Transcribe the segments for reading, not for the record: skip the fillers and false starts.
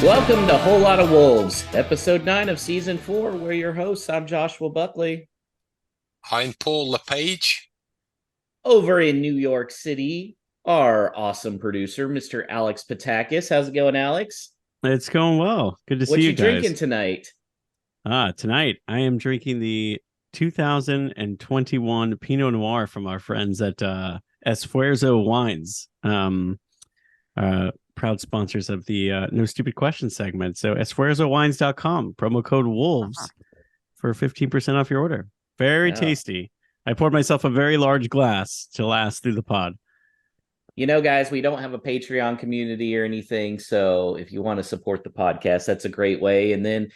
Welcome to Whole Lot of Wolves, episode 9 of season 4. We're your hosts. I'm Joshua Buckley. I'm Paul LePage. Over in New York City, our awesome producer, Mr. Alex Patakis. How's it going, Alex? It's going well. Good to see What you you drinking guys. tonight? Tonight I am drinking the 2021 Pinot Noir from our friends at Esfuerzo Wines. Proud sponsors of the No Stupid Questions segment. So esfuerzowines.com, promo code Wolves for 15% off your order. Very Yeah. tasty. I poured myself a very large glass to last through the pod. You know, guys, we don't have a Patreon community or anything. So if you want to support the podcast, that's a great way. And then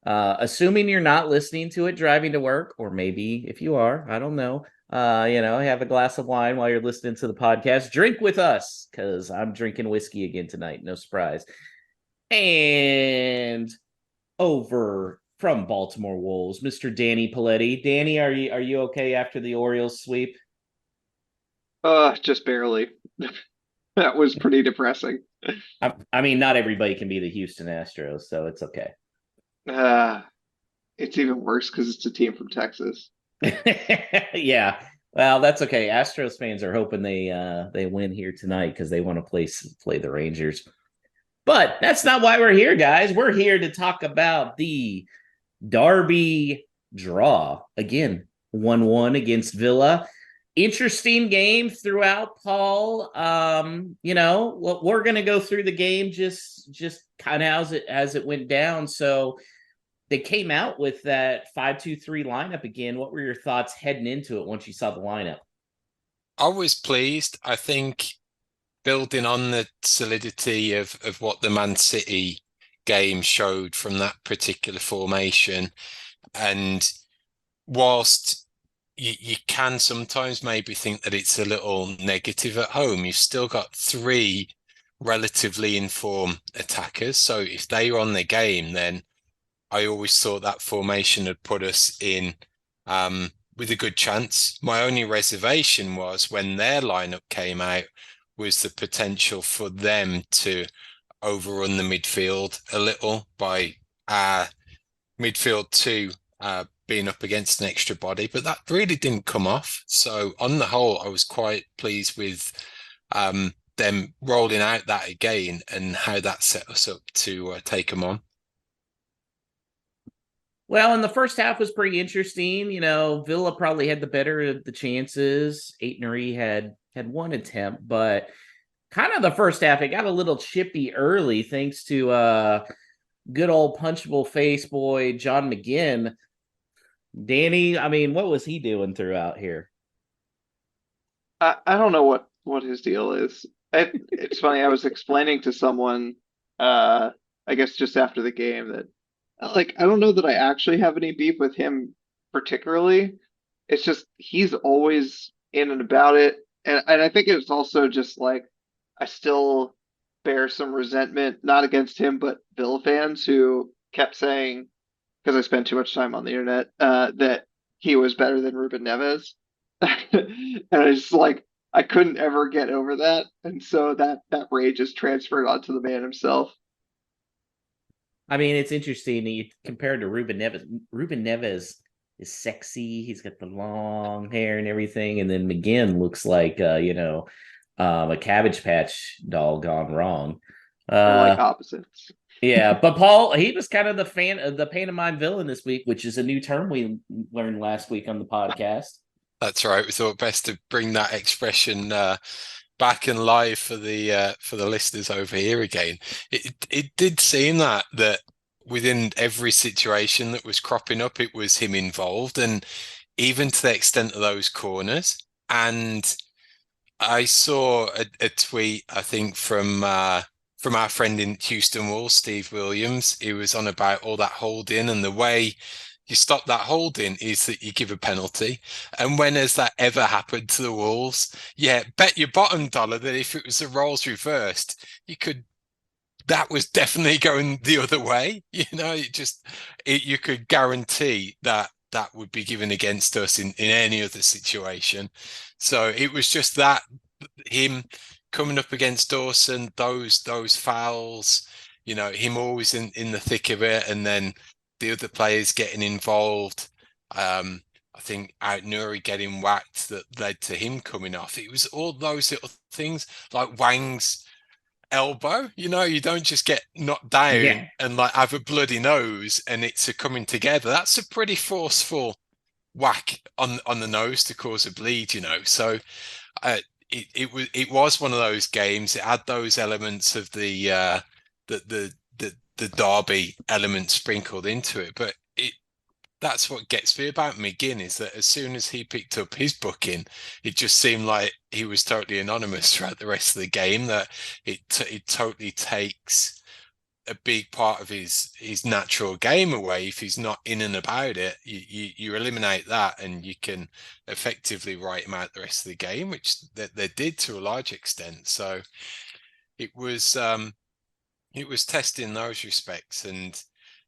assuming you're not listening to it driving to work, or maybe if you are, I don't know, have a glass of wine while you're listening to the podcast. Drink with us, because I'm drinking whiskey again tonight. No surprise. And over from Baltimore Wolves, Mr. Danny Paletti. Danny, are you okay after the Orioles sweep? Just barely. That was pretty depressing. I mean, not everybody can be the Houston Astros, so it's okay. Uh, it's even worse because it's a team from Texas. Yeah. Well, that's okay. Astros fans are hoping they win here tonight because they want to play the Rangers. But that's not why we're here, guys. We're here to talk about the Derby draw. Again, 1-1 against Villa. Interesting game throughout, Paul. We're going to go through the game just kind of as it went down. So they came out with that 5-2-3 lineup again. What were your thoughts heading into it once you saw the lineup? I was pleased. I think building on the solidity of what the Man City game showed from that particular formation. And whilst you can sometimes maybe think that it's a little negative at home, you've still got three relatively informed attackers. So if they were on the game, then I always thought that formation had put us in with a good chance. My only reservation was when their lineup came out was the potential for them to overrun the midfield a little by midfield two being up against an extra body, but that really didn't come off. So on the whole, I was quite pleased with them rolling out that again and how that set us up to take them on. Well, and the first half was pretty interesting. You know, Villa probably had the better of the chances. Aitnery had one attempt, but kind of the first half, it got a little chippy early thanks to good old punchable face boy John McGinn. Danny, I mean, what was he doing throughout here? I don't know what his deal is. It's funny. I was explaining to someone, I guess just after the game that I don't know that I actually have any beef with him particularly. It's just he's always in and about it, and I think it's also just like I still bear some resentment not against him but Bill fans who kept saying because I spent too much time on the internet that he was better than Ruben Neves, and I just I couldn't ever get over that, and so that rage is transferred onto the man himself. I mean, it's interesting you compared to Ruben Neves. Ruben Neves is sexy. He's got the long hair and everything, and then McGinn looks like a Cabbage Patch doll gone wrong. They're like opposites. Yeah, but Paul, he was kind of the fan of the pain of mind villain this week, which is a new term we learned last week on the podcast. That's right. We thought best to bring that expression back and live for the listeners over here again. It did seem that within every situation that was cropping up, it was him involved, and even to the extent of those corners. And I saw a tweet, I think, from our friend in Houston Wolves, Steve Williams. He was on about all that holding, and the way you stop that holding is that you give a penalty. And when has that ever happened to the Wolves? Yeah, bet your bottom dollar that if it was the roles reversed, that was definitely going the other way. You could guarantee that would be given against us in any other situation. So it was just that him coming up against Dawson, those fouls, you know, him always in the thick of it, and then the other players getting involved. I think out Nuri getting whacked that led to him coming off. It was all those little things like Wang's elbow. You know, you don't just get knocked down Yeah. and like have a bloody nose and it's a coming together. That's a pretty forceful whack on the nose to cause a bleed, you know. So it was one of those games. It had those elements of the derby element sprinkled into it, but that's what gets me about McGinn, is that as soon as he picked up his booking, it just seemed like he was totally anonymous throughout the rest of the game, that it totally takes a big part of his natural game away. If he's not in and about it, you eliminate that and you can effectively write him out the rest of the game, which they did to a large extent. So it was testing those respects, and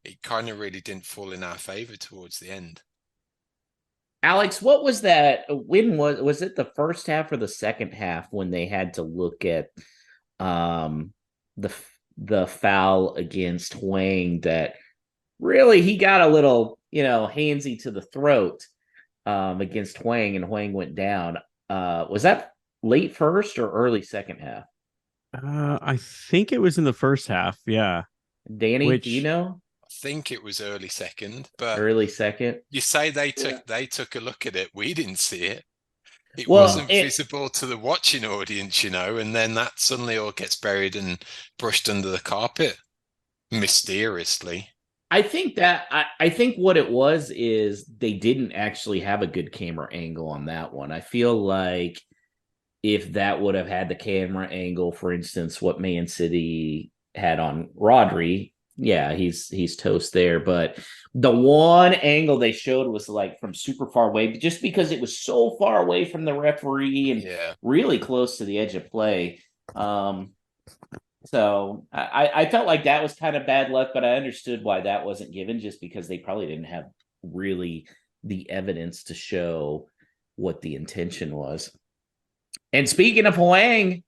it kind of really didn't fall in our favor towards the end. Alex, what was that? When was it the first half or the second half when they had to look at the foul against Huang that really he got a little, handsy to the throat against Huang, and Huang went down. Was that late first or early second half? I think it was in the first half. Yeah. Danny, do you know? I think it was early second, but Early second. you say they took a look at it. We didn't see it. It Well, wasn't visible to the watching audience, and then that suddenly all gets buried and brushed under the carpet mysteriously. I think what it was is they didn't actually have a good camera angle on that one. I feel like if that would have had the camera angle, for instance, what Man City had on Rodri, yeah, he's toast there. But the one angle they showed was like from super far away, just because it was so far away from the referee and really close to the edge of play. So I felt like that was kind of bad luck, but I understood why that wasn't given, just because they probably didn't have really the evidence to show what the intention was. And speaking of Huang,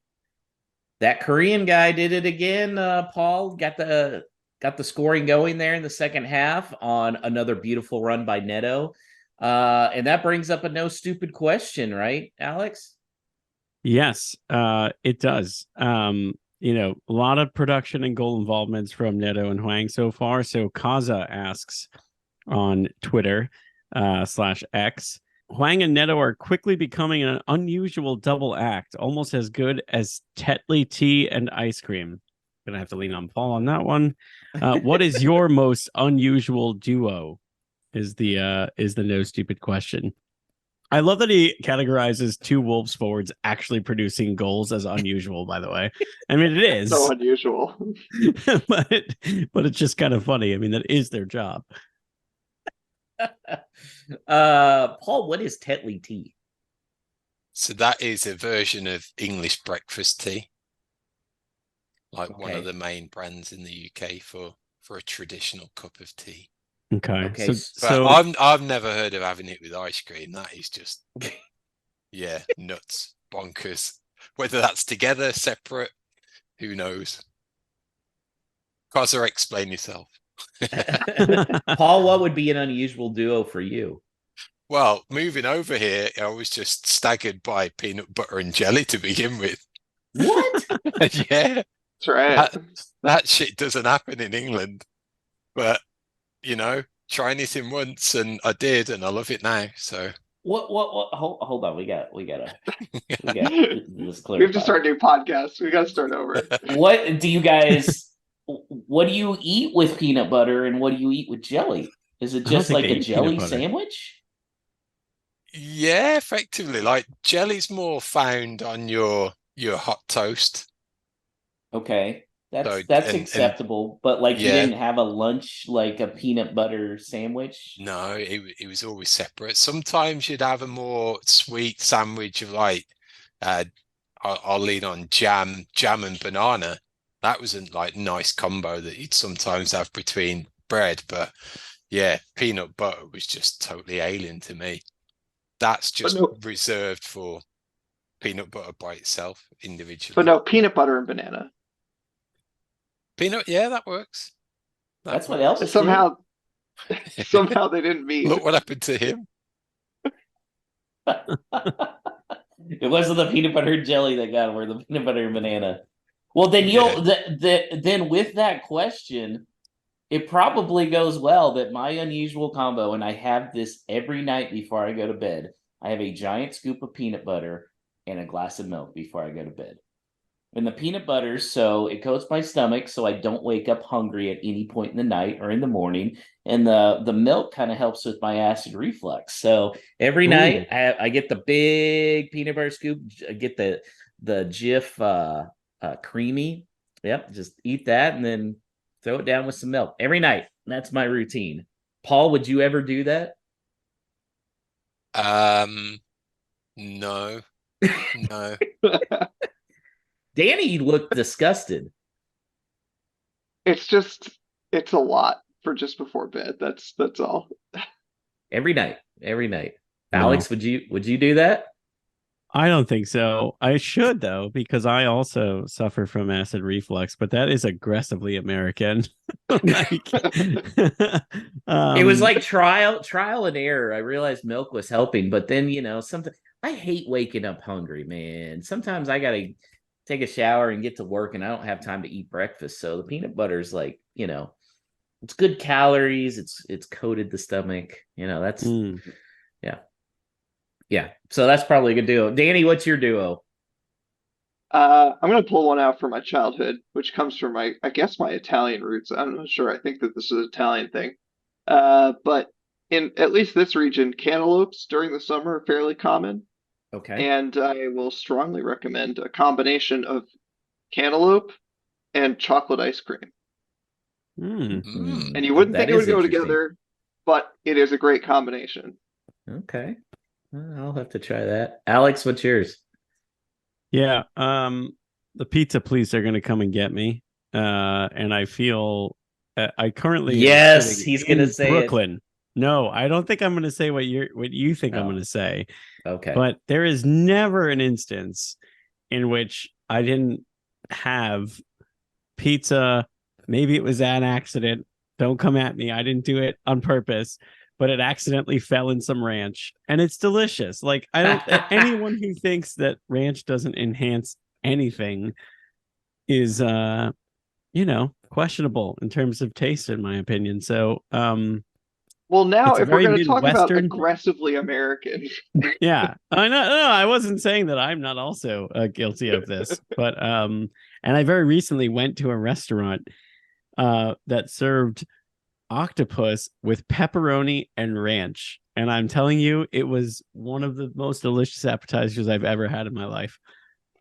that Korean guy did it again. Paul got the scoring going there in the second half on another beautiful run by Neto. And that brings up a no stupid question, right, Alex? Yes, it does. A lot of production and goal involvements from Neto and Huang so far. So Kaza asks on Twitter /X, Huang and Neto are quickly becoming an unusual double act, almost as good as Tetley tea and ice cream. Gonna have to lean on Paul on that one. What is your most unusual duo? Is the no stupid question. I love that he categorizes two Wolves forwards actually producing goals as unusual, by the way. I mean, it is so unusual. but it's just kind of funny. I mean, that is their job. Paul, what is Tetley tea? So that is a version of English breakfast tea, like one of the main brands in the UK for a traditional cup of tea. Okay. So I've never heard of having it with ice cream. That is just nuts, bonkers. Whether that's together, separate, who knows? Kaza, explain yourself. Paul, what would be an unusual duo for you? Well, moving over here, I was just staggered by peanut butter and jelly to begin with. What? Yeah. That's right. That shit doesn't happen in England. But, try anything once, and I did, and I love it now. So what hold on, we gotta this clarify. We have to start a new podcast. We gotta start over. What do you eat with peanut butter, and what do you eat with jelly? Is it just like a jelly sandwich? Yeah, effectively. Like jelly's more found on your hot toast. Okay. That's acceptable, but like you didn't have a lunch like a peanut butter sandwich? No, it was always separate. Sometimes you'd have a more sweet sandwich of like I'll lean on jam and banana. That was a nice combo that you'd sometimes have between bread, but yeah, peanut butter was just totally alien to me. That's just reserved for peanut butter by itself individually. But no, peanut butter and banana. Peanut, yeah, that works. That's what works. Elvis Somehow they didn't meet. Look what happened to him. did. It wasn't the peanut butter and jelly that got him, or the peanut butter and banana. Well, then then with that question, it probably goes well that my unusual combo, and I have this every night before I go to bed. I have a giant scoop of peanut butter and a glass of milk before I go to bed. And the peanut butter, so it coats my stomach so I don't wake up hungry at any point in the night or in the morning. And the milk kind of helps with my acid reflux. So every night I get the big peanut butter scoop, I get the Jif creamy. Yep, just eat that and then throw it down with some milk every night. That's my routine. Paul, would you ever do that? No. No. Danny looked disgusted. It's a lot for just before bed. That's all. Every night. Wow. Alex, would you do that? I don't think so. I should though, because I also suffer from acid reflux, but that is aggressively American. It was like trial and error. I realized milk was helping, but then something. I hate waking up hungry, man. Sometimes I gotta take a shower and get to work, and I don't have time to eat breakfast. So the peanut butter is like, it's good calories. It's coated the stomach. That's yeah. So that's probably a good duo. Danny, what's your duo? I'm gonna pull one out from my childhood, which comes from I guess my Italian roots. I'm not sure. I think that this is an Italian thing. But in at least this region, cantaloupes during the summer are fairly common. Okay. And I will strongly recommend a combination of cantaloupe and chocolate ice cream. And you wouldn't think it would go together, but it is a great combination. Okay. I'll have to try that. Alex, what's yours? Yeah. The pizza police are going to come and get me. And I feel I currently yes, he's going to say Brooklyn. It. No, I don't think I'm going to say what you think I'm going to say. Okay. But there is never an instance in which I didn't have pizza. Maybe it was an accident. Don't come at me. I didn't do it on purpose, but it accidentally fell in some ranch and it's delicious. Like I don't anyone who thinks that ranch doesn't enhance anything is questionable in terms of taste, in my opinion. So well, now if we're going to talk about aggressively American. Yeah. I know. No, I wasn't saying that I'm not also guilty of this, but and I very recently went to a restaurant that served octopus with pepperoni and ranch. And I'm telling you, it was one of the most delicious appetizers I've ever had in my life.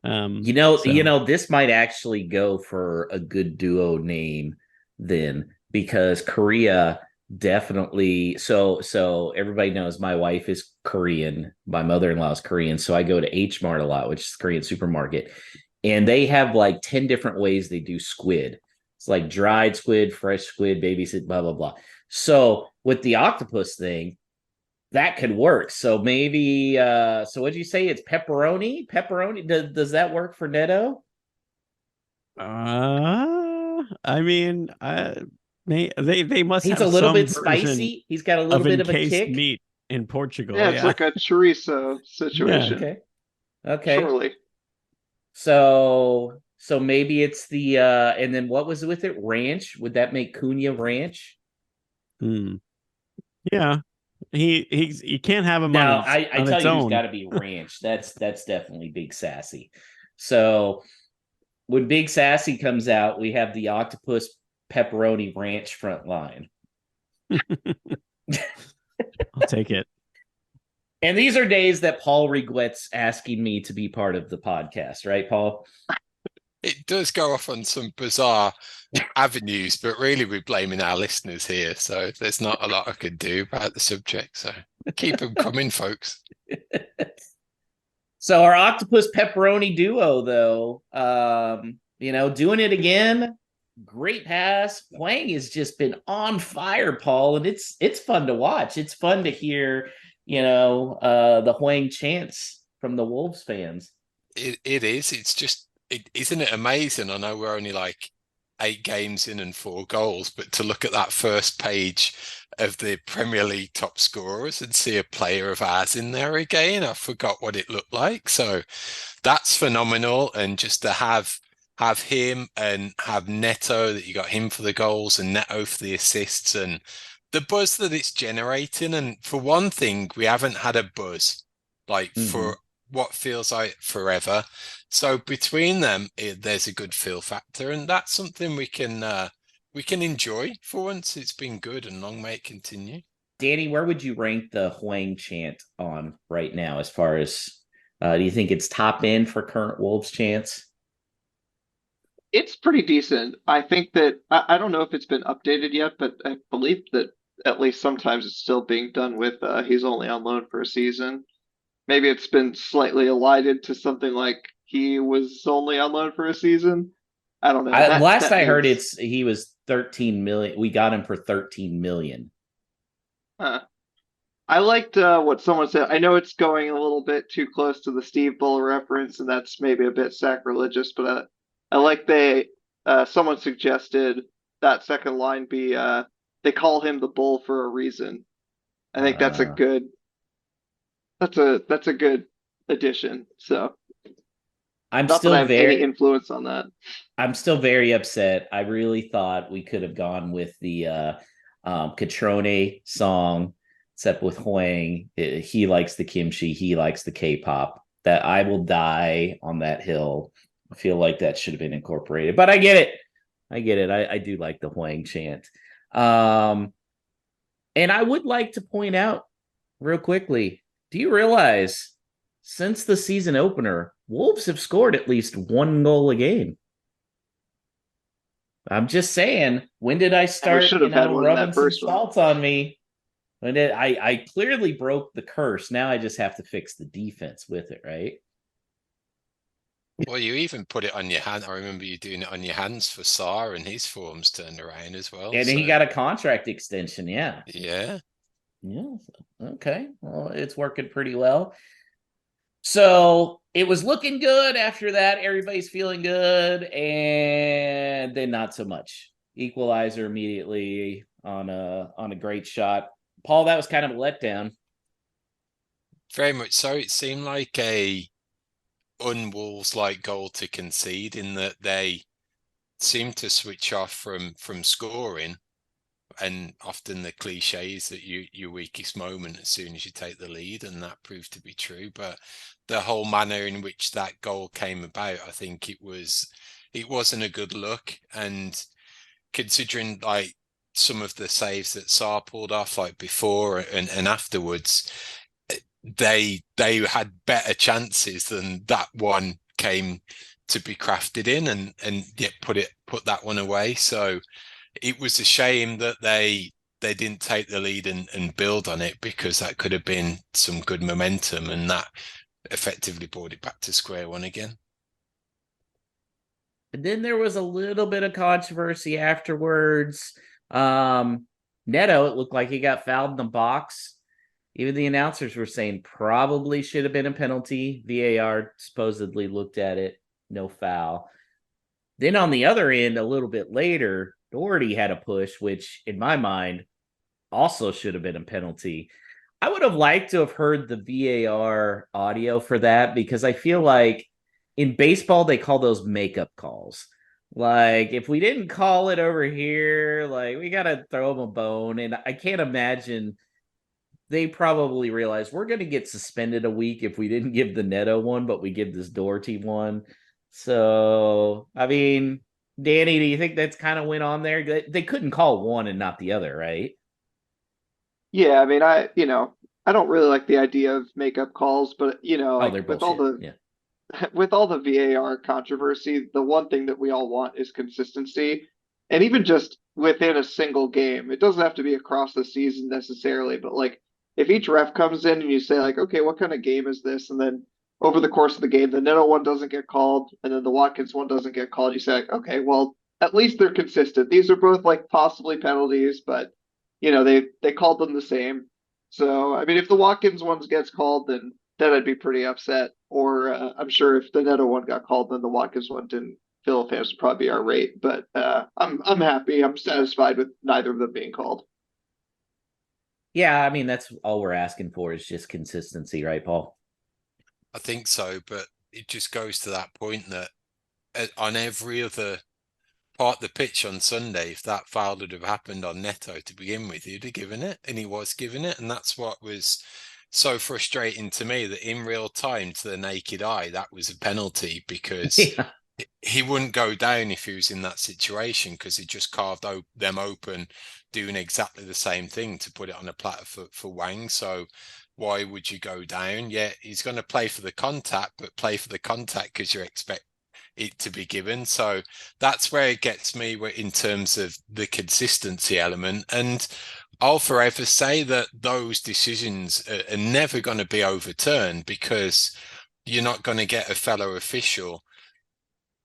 This might actually go for a good duo name then, because Korea definitely so everybody knows my wife is Korean, my mother-in-law is Korean, so I go to H Mart a lot, which is Korean supermarket, and they have like 10 different ways they do squid. It's like dried squid, fresh squid, baby squid, blah blah blah. So with the octopus thing, that could work. So maybe so what'd you say? It's pepperoni? Does that work for Neto? I mean, they must He's have a little bit spicy. He's got a little bit of a kick. Meat in Portugal. Yeah, it's like a chorizo situation. Yeah, okay. Surely. So maybe it's the and then what was with it? Ranch? Would that make Cunha ranch? Yeah. He can't have him now. on I tell you, it's got to be ranch. That's definitely Big Sassy. So when Big Sassy comes out, we have the octopus pepperoni ranch front line. I'll take it. And these are days that Paul regrets asking me to be part of the podcast, right, Paul? It does go off on some bizarre avenues, but really we're blaming our listeners here. So there's not a lot I could do about the subject. So keep them coming, folks. So our octopus pepperoni duo, though, doing it again. Great pass. Hwang has just been on fire, Paul, and it's fun to watch. It's fun to hear, the Hwang chants from the Wolves fans. It is. It's just, isn't it amazing? I know we're only like 8 games in and 4 goals, but to look at that first page of the Premier League top scorers and see a player of ours in there again, I forgot what it looked like. So that's phenomenal. And just to have him and have Neto, that you got him for the goals and Neto for the assists, and the buzz that it's generating. And for one thing, we haven't had a buzz like for what feels like forever. So between them, there's a good feel factor, and that's something we can enjoy for once. It's been good, and long may it continue. Danny, where would you rank the Huang chant on right now? As far as do you think it's top end for current Wolves chants? It's pretty decent. I think that I don't know if it's been updated yet, but I believe that at least sometimes it's still being done with he's only on loan for a season. Maybe it's been slightly elided to something like he was only on loan for a season. I don't know. Last I heard, means, he was 13 million. We got him for 13 million. I liked what someone said. I know it's going a little bit too close to the Steve Bull reference, and that's maybe a bit sacrilegious, but I like someone suggested that second line be they call him the Bull for a reason. I think that's a good addition. So I'm not still that I have very any influence on that. I'm still very upset. I really thought we could have gone with the Catrone song, except with Huang. He likes the kimchi. He likes the K-pop. That I will die on that hill. I feel like that should have been incorporated, but I get it. I do like the Huang chant. And I would like to point out real quickly, do you realize since the season opener, Wolves have scored at least 1 goal a game? I'm just saying, when did I start, should have had one in rubbing that some first one. salt on me? When did I clearly broke the curse. Now I just have to fix the defense with it, right? Well, you even put it on your hand. I remember you doing it on your hands for Sarr, and his form's turned around as well. And he got a contract extension, yeah. Yeah. Yeah. Okay. Well, it's working pretty well. So it was looking good after that. Everybody's feeling good, and then not so much. Equalizer immediately on a great shot. Paul, that was kind of a letdown. Very much so. It seemed like a un-Wolves-like goal to concede, in that they seemed to switch off from scoring, and often the cliche is that your weakest moment as soon as you take the lead, and that proved to be true. But the whole manner in which that goal came about, I think it wasn't a good look. And considering like some of the saves that Sarr pulled off, like before and afterwards, they had better chances than that one came to be crafted in, and yet put that one away. So it was a shame that they didn't take the lead and build on it, because that could have been some good momentum, and that effectively brought it back to square one again. And then there was a little bit of controversy afterwards. Neto, it looked like he got fouled in the box. Even the announcers were saying probably should have been a penalty. VAR supposedly looked at it, no foul. Then on the other end, a little bit later, Doherty had a push, which in my mind also should have been a penalty. I would have liked to have heard the VAR audio for that, because I feel like in baseball, they call those makeup calls. Like, if we didn't call it over here, like, we got to throw them a bone. And I can't imagine they probably realized we're going to get suspended a week if we didn't give the Neto one, but we give this Doherty one. So, I mean, Danny, do you think that's kind of went on there? They couldn't call one and not the other, right? Yeah, I mean, I don't really like the idea of makeup calls, but Oh, they're like with all bullshit. the Yeah. with all the VAR controversy, the one thing that we all want is consistency. And even just within a single game, it doesn't have to be across the season necessarily, but like if each ref comes in and you say like, okay, what kind of game is this? And then over the course of the game, the Neto one doesn't get called, and then the Watkins one doesn't get called. You say like, okay, well, at least they're consistent. These are both like possibly penalties, but they called them the same. So I mean, if the Watkins ones gets called, then I'd be pretty upset. Or I'm sure if the Neto one got called, then the Watkins one Villa fans would probably be irate, but I'm happy. I'm satisfied with neither of them being called. Yeah, I mean that's all we're asking for is just consistency, right, Paul? I think so, but it just goes to that point that on every other part of the pitch on Sunday, if that foul would have happened on Neto to begin with, he'd have given it, and he was giving it, and that's what was so frustrating to me, that in real time, to the naked eye, that was a penalty, because Yeah. he wouldn't go down if he was in that situation, because he just carved them open, doing exactly the same thing to put it on a platter for Wang. So why would you go down? Yeah, he's going to play for the contact, but play for the contact because you expect it to be given. So that's where it gets me in terms of the consistency element. And I'll forever say that those decisions are never going to be overturned, because you're not going to get a fellow official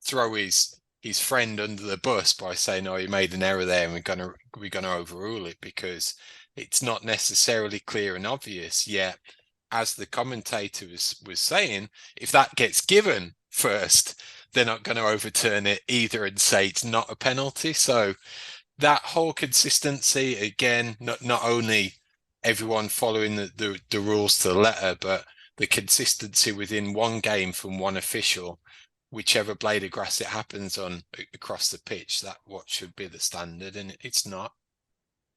throw his friend under the bus by saying, "Oh, you made an error there, and we're gonna overrule it," because it's not necessarily clear and obvious. Yet, as the commentator was saying, if that gets given first, they're not going to overturn it either and say it's not a penalty. So that whole consistency, again, not only everyone following the rules to the letter, but the consistency within one game from one official, whichever blade of grass it happens on across the pitch, that what should be the standard, and it's not.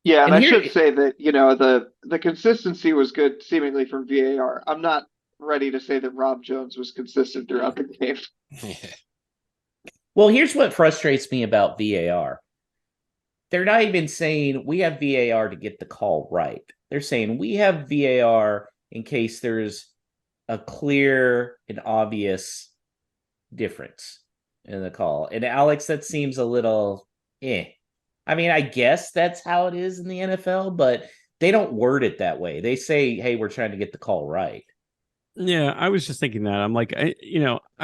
Yeah, and And I here, should say that, the consistency was good seemingly from VAR. I'm not ready to say that Rob Jones was consistent throughout the game. Yeah. well, here's what frustrates me about VAR. They're not even saying we have VAR to get the call right. They're saying we have VAR in case there's a clear and obvious difference in the call. And Alex, that seems a little I mean, I guess that's how it is in the NFL, but they don't word it that way. They say, "Hey, we're trying to get the call right." Yeah, I was just thinking that. I'm like, there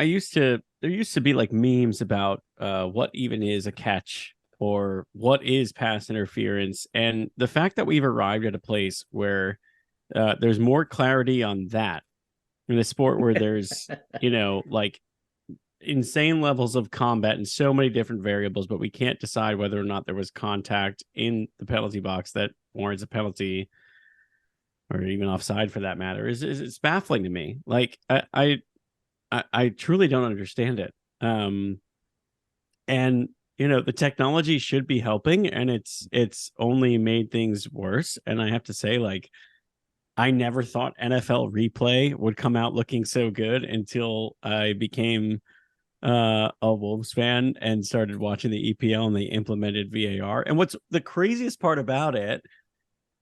used to be like memes about what even is a catch or what is pass interference. And the fact that we've arrived at a place where there's more clarity on that in a sport where there's, like insane levels of combat and so many different variables, but we can't decide whether or not there was contact in the penalty box that warrants a penalty or even offside for that matter is it's baffling to me. Like I truly don't understand it. And the technology should be helping, and it's only made things worse. And I have to say, like, I never thought NFL replay would come out looking so good until I became a Wolves fan and started watching the EPL and they implemented VAR. And what's the craziest part about it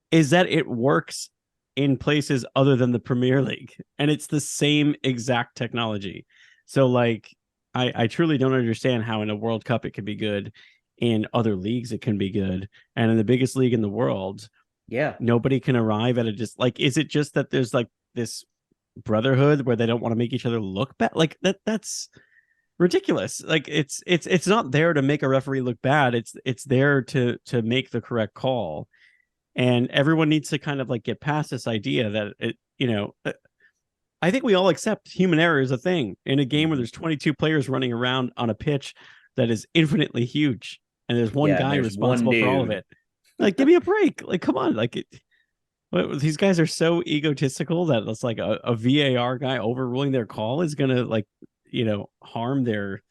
is that it works in places other than the Premier League, and it's the same exact technology. So like I truly don't understand how in a World Cup it can be good, in other leagues it can be good, and in the biggest league in the world, Yeah. nobody can arrive at it. Just like, is it just that there's like this brotherhood where they don't want to make each other look bad? Like that's ridiculous. Like it's not there to make a referee look bad. It's there to make the correct call. And everyone needs to kind of like get past this idea that I think we all accept human error is a thing in a game where there's 22 players running around on a pitch that is infinitely huge, and there's one Yeah, and guy there's one responsible for all of dude. it. Like, give me a break. Like, come on. Like, these guys are so egotistical that it's like a VAR guy overruling their call is gonna like, harm their,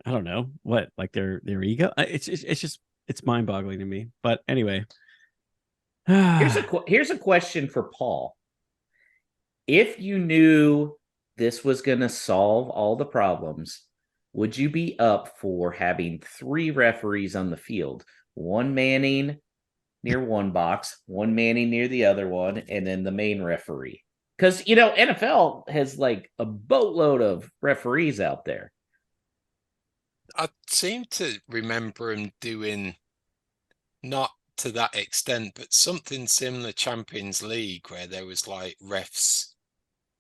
I don't know what, like their ego. It's mind boggling to me. But anyway. Here's a question for Paul. If you knew this was going to solve all the problems, would you be up for having 3 referees on the field? One manning near one box, one manning near the other one, and then the main referee. Because, NFL has like a boatload of referees out there. I seem to remember him doing, not to that extent, but something similar, Champions League, where there was like refs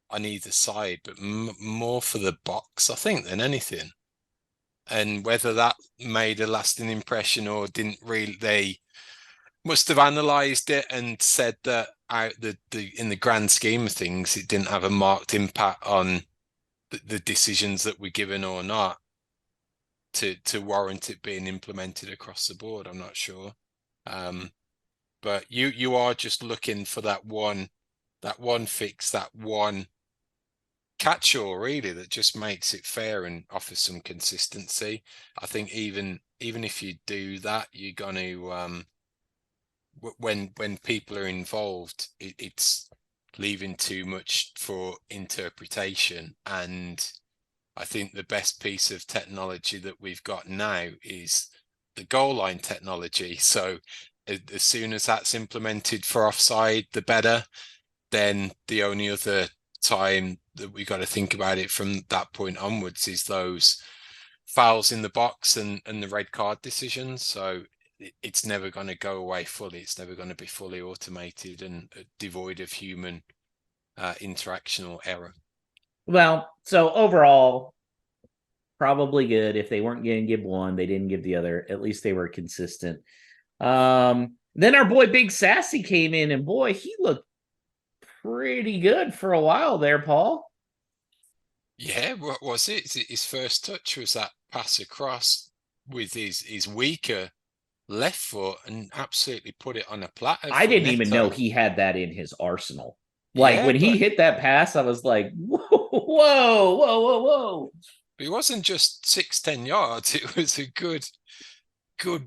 on either side, but more for the box, I think, than anything. And whether that made a lasting impression or didn't, really, they must have analysed it and said that in the grand scheme of things, it didn't have a marked impact on the decisions that were given or not. to warrant it being implemented across the board. I'm not sure. But you are just looking for that one fix, that one catch-all really that just makes it fair and offers some consistency. I think even if you do that, you're going to when people are involved, it's leaving too much for interpretation. And I think the best piece of technology that we've got now is the goal line technology. So as soon as that's implemented for offside, the better. Then the only other time that we got to think about it from that point onwards is those fouls in the box and the red card decisions. So it's never going to go away fully. It's never going to be fully automated and devoid of human interaction or error. Well, so overall, probably good. If they weren't going to give one, they didn't give the other. At least they were consistent. Then our boy Big Sassy came in, and boy, he looked pretty good for a while there, Paul. Yeah, what was it? His first touch was that pass across with his weaker left foot and absolutely put it on a platter. I didn't even know he had that in his arsenal. Like Yeah, when he hit that pass, I was like, whoa. It wasn't just 6-10 yards. It was a good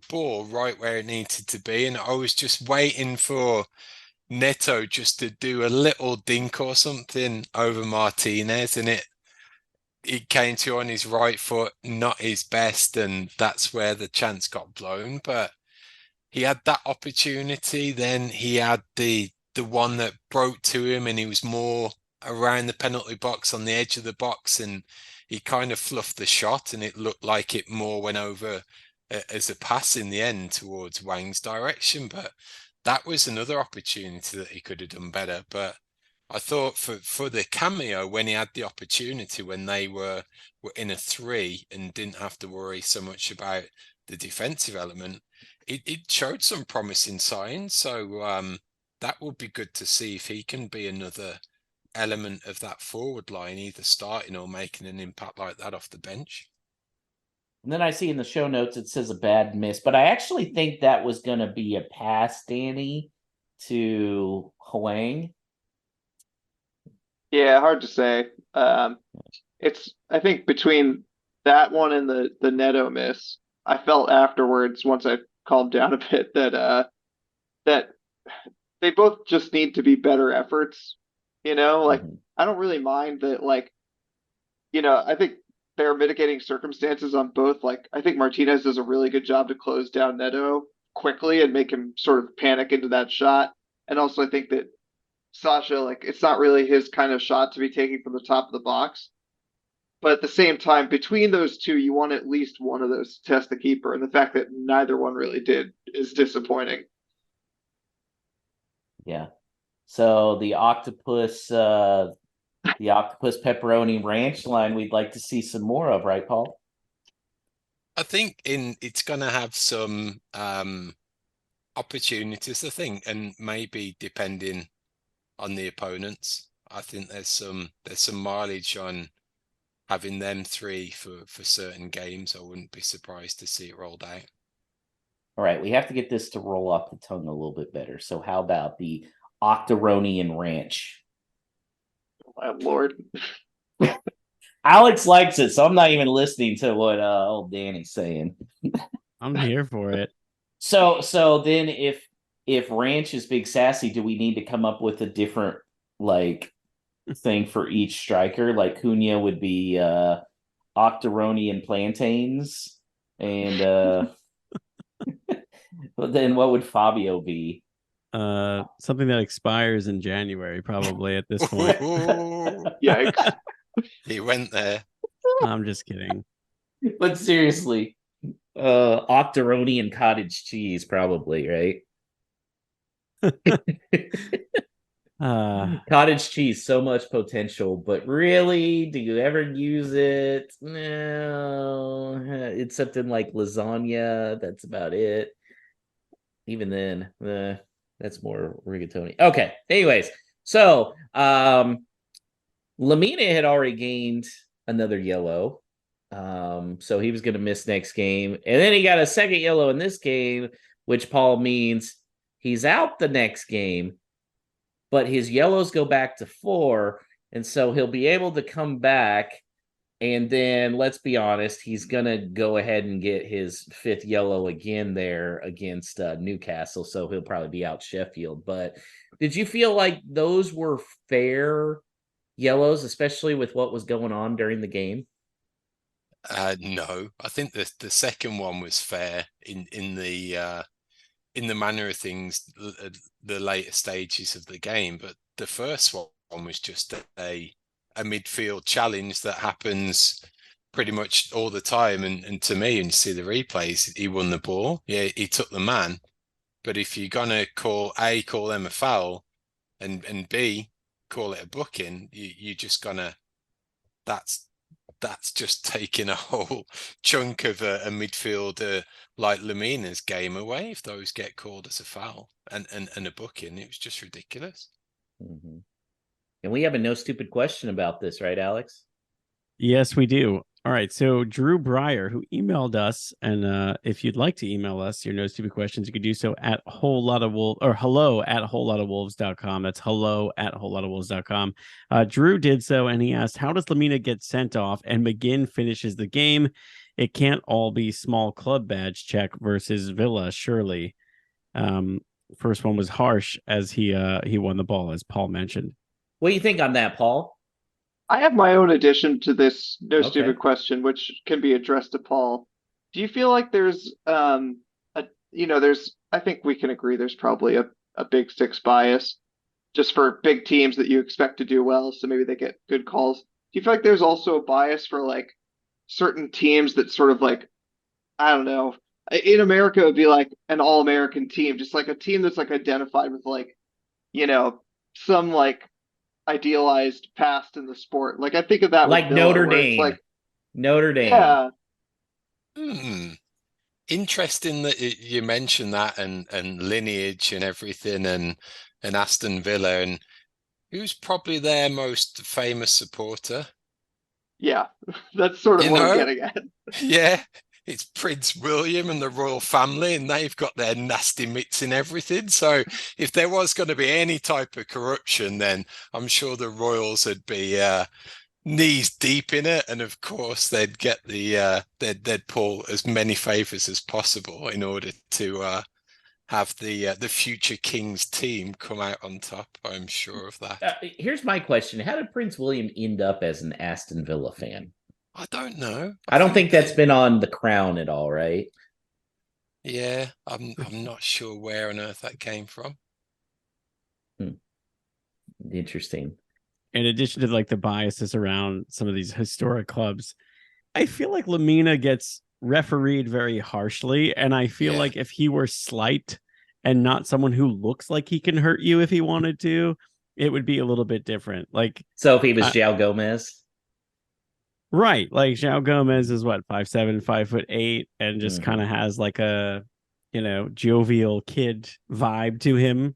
ball right where it needed to be. And I was just waiting for Neto just to do a little dink or something over Martinez, and it came to on his right foot, not his best, and that's where the chance got blown. But he had that opportunity. Then he had the one that broke to him, and he was more around the penalty box on the edge of the box, and he kind of fluffed the shot, and it looked like it more went over as a pass in the end towards Wang's direction. But that was another opportunity that he could have done better. But I thought for the cameo, when he had the opportunity, when they were in a 3 and didn't have to worry so much about the defensive element, it showed some promising signs. So that would be good to see if he can be another element of that forward line, either starting or making an impact like that off the bench. And then I see in the show notes it says a bad miss, but I actually think that was going to be a pass, Danny, to Huang. Yeah, hard to say. I think between that one and the Neto miss, I felt afterwards, once I calmed down a bit, that they both just need to be better efforts. Like I don't really mind that. Like, I think there are mitigating circumstances on both. Like I think Martinez does a really good job to close down Neto quickly and make him sort of panic into that shot. And also I think that Sasha, like, it's not really his kind of shot to be taking from the top of the box. But at the same time, between those two, you want at least one of those to test the keeper. And the fact that neither one really did is disappointing. Yeah. So the octopus pepperoni ranch line we'd like to see some more of, right, Paul? I think it's going to have some opportunities, I think, and maybe depending on the opponents. I think there's some mileage on having them 3 for certain games. I wouldn't be surprised to see it rolled out. All right, we have to get this to roll off the tongue a little bit better. So how about the Octoronian Ranch? My Lord. Alex likes it, so I'm not even listening to what old Danny's saying. I'm here for it. So then if Ranch is Big Sassy, do we need to come up with a different like thing for each striker? Like Cunha would be Octoronian plantains, and but then what would Fabio be? Something that expires in January, probably at this point. Yikes. He went there. I'm just kidding. But seriously, Octoronian cottage cheese, probably, right? Cottage cheese, so much potential, but really, do you ever use it? No, it's something like lasagna. That's about it. Even then, that's more rigatoni. Okay. Anyways, so Lamina had already gained another yellow. So he was going to miss next game. And then he got a second yellow in this game, which Paul means he's out the next game, but his yellows go back to 4. And so he'll be able to come back. And then let's be honest, he's going to go ahead and get his 5th yellow again there against Newcastle. So he'll probably be out Sheffield. But did you feel like those were fair yellows, especially with what was going on during the game? No, I think the second one was fair in the manner of things, the later stages of the game. But the first one was just a midfield challenge that happens pretty much all the time. And to me, and you see the replays, he won the ball. Yeah, he took the man. But if you're gonna call them a foul, and B, call it a booking, you just gonna that's just taking a whole chunk of a midfielder like Lamina's game away if those get called as a foul and a booking. It was just ridiculous. Mm-hmm. And we have a no stupid question about this, right, Alex? Yes, we do. All right. So Drew Breyer, who emailed us, and if you'd like to email us your no stupid questions, you could do so at hello@wholelotofwolves.com. That's hello@wholelotofwolves.com. Drew did so, and he asked, how does Lamina get sent off and McGinn finishes the game? It can't all be small club badge check versus Villa, surely. First one was harsh as he won the ball, as Paul mentioned. What do you think on that, Paul? I have my own addition to this no Okay. stupid question, which can be addressed to Paul. Do you feel like there's there's I think we can agree there's probably a big six bias just for big teams that you expect to do well, so maybe they get good calls. Do you feel like there's also a bias for like certain teams that sort of like, I don't know, in America it would be like an all-American team, just like a team that's like identified with like, some like idealized past in the sport. Like I think of that with Like Villa, Notre where it's Dame. like, Notre Dame. yeah, Interesting that you mentioned that and lineage and everything and Aston Villa, and who's probably their most famous supporter? yeah, that's sort of You what I'm know? getting at. Yeah, it's Prince William and the royal family, and they've got their nasty mitts in everything. So if there was going to be any type of corruption, then I'm sure the royals would be knees deep in it, and of course they'd get they'd pull as many favors as possible in order to have the future king's team come out on top. I'm sure of that. Here's my question. How did Prince William end up as an Aston Villa fan? I don't know. I don't think that's been on The Crown at all, right? Yeah, I'm not sure where on earth that came from. Interesting. In addition to like the biases around some of these historic clubs, I feel like Lamina gets refereed very harshly. And I feel like if he were slight and not someone who looks like he can hurt you if he wanted to, it would be a little bit different. Like, so if he was João Gomez, right? Like João Gomez is what, 5'7", 5'8", and just kind of has like a, jovial kid vibe to him.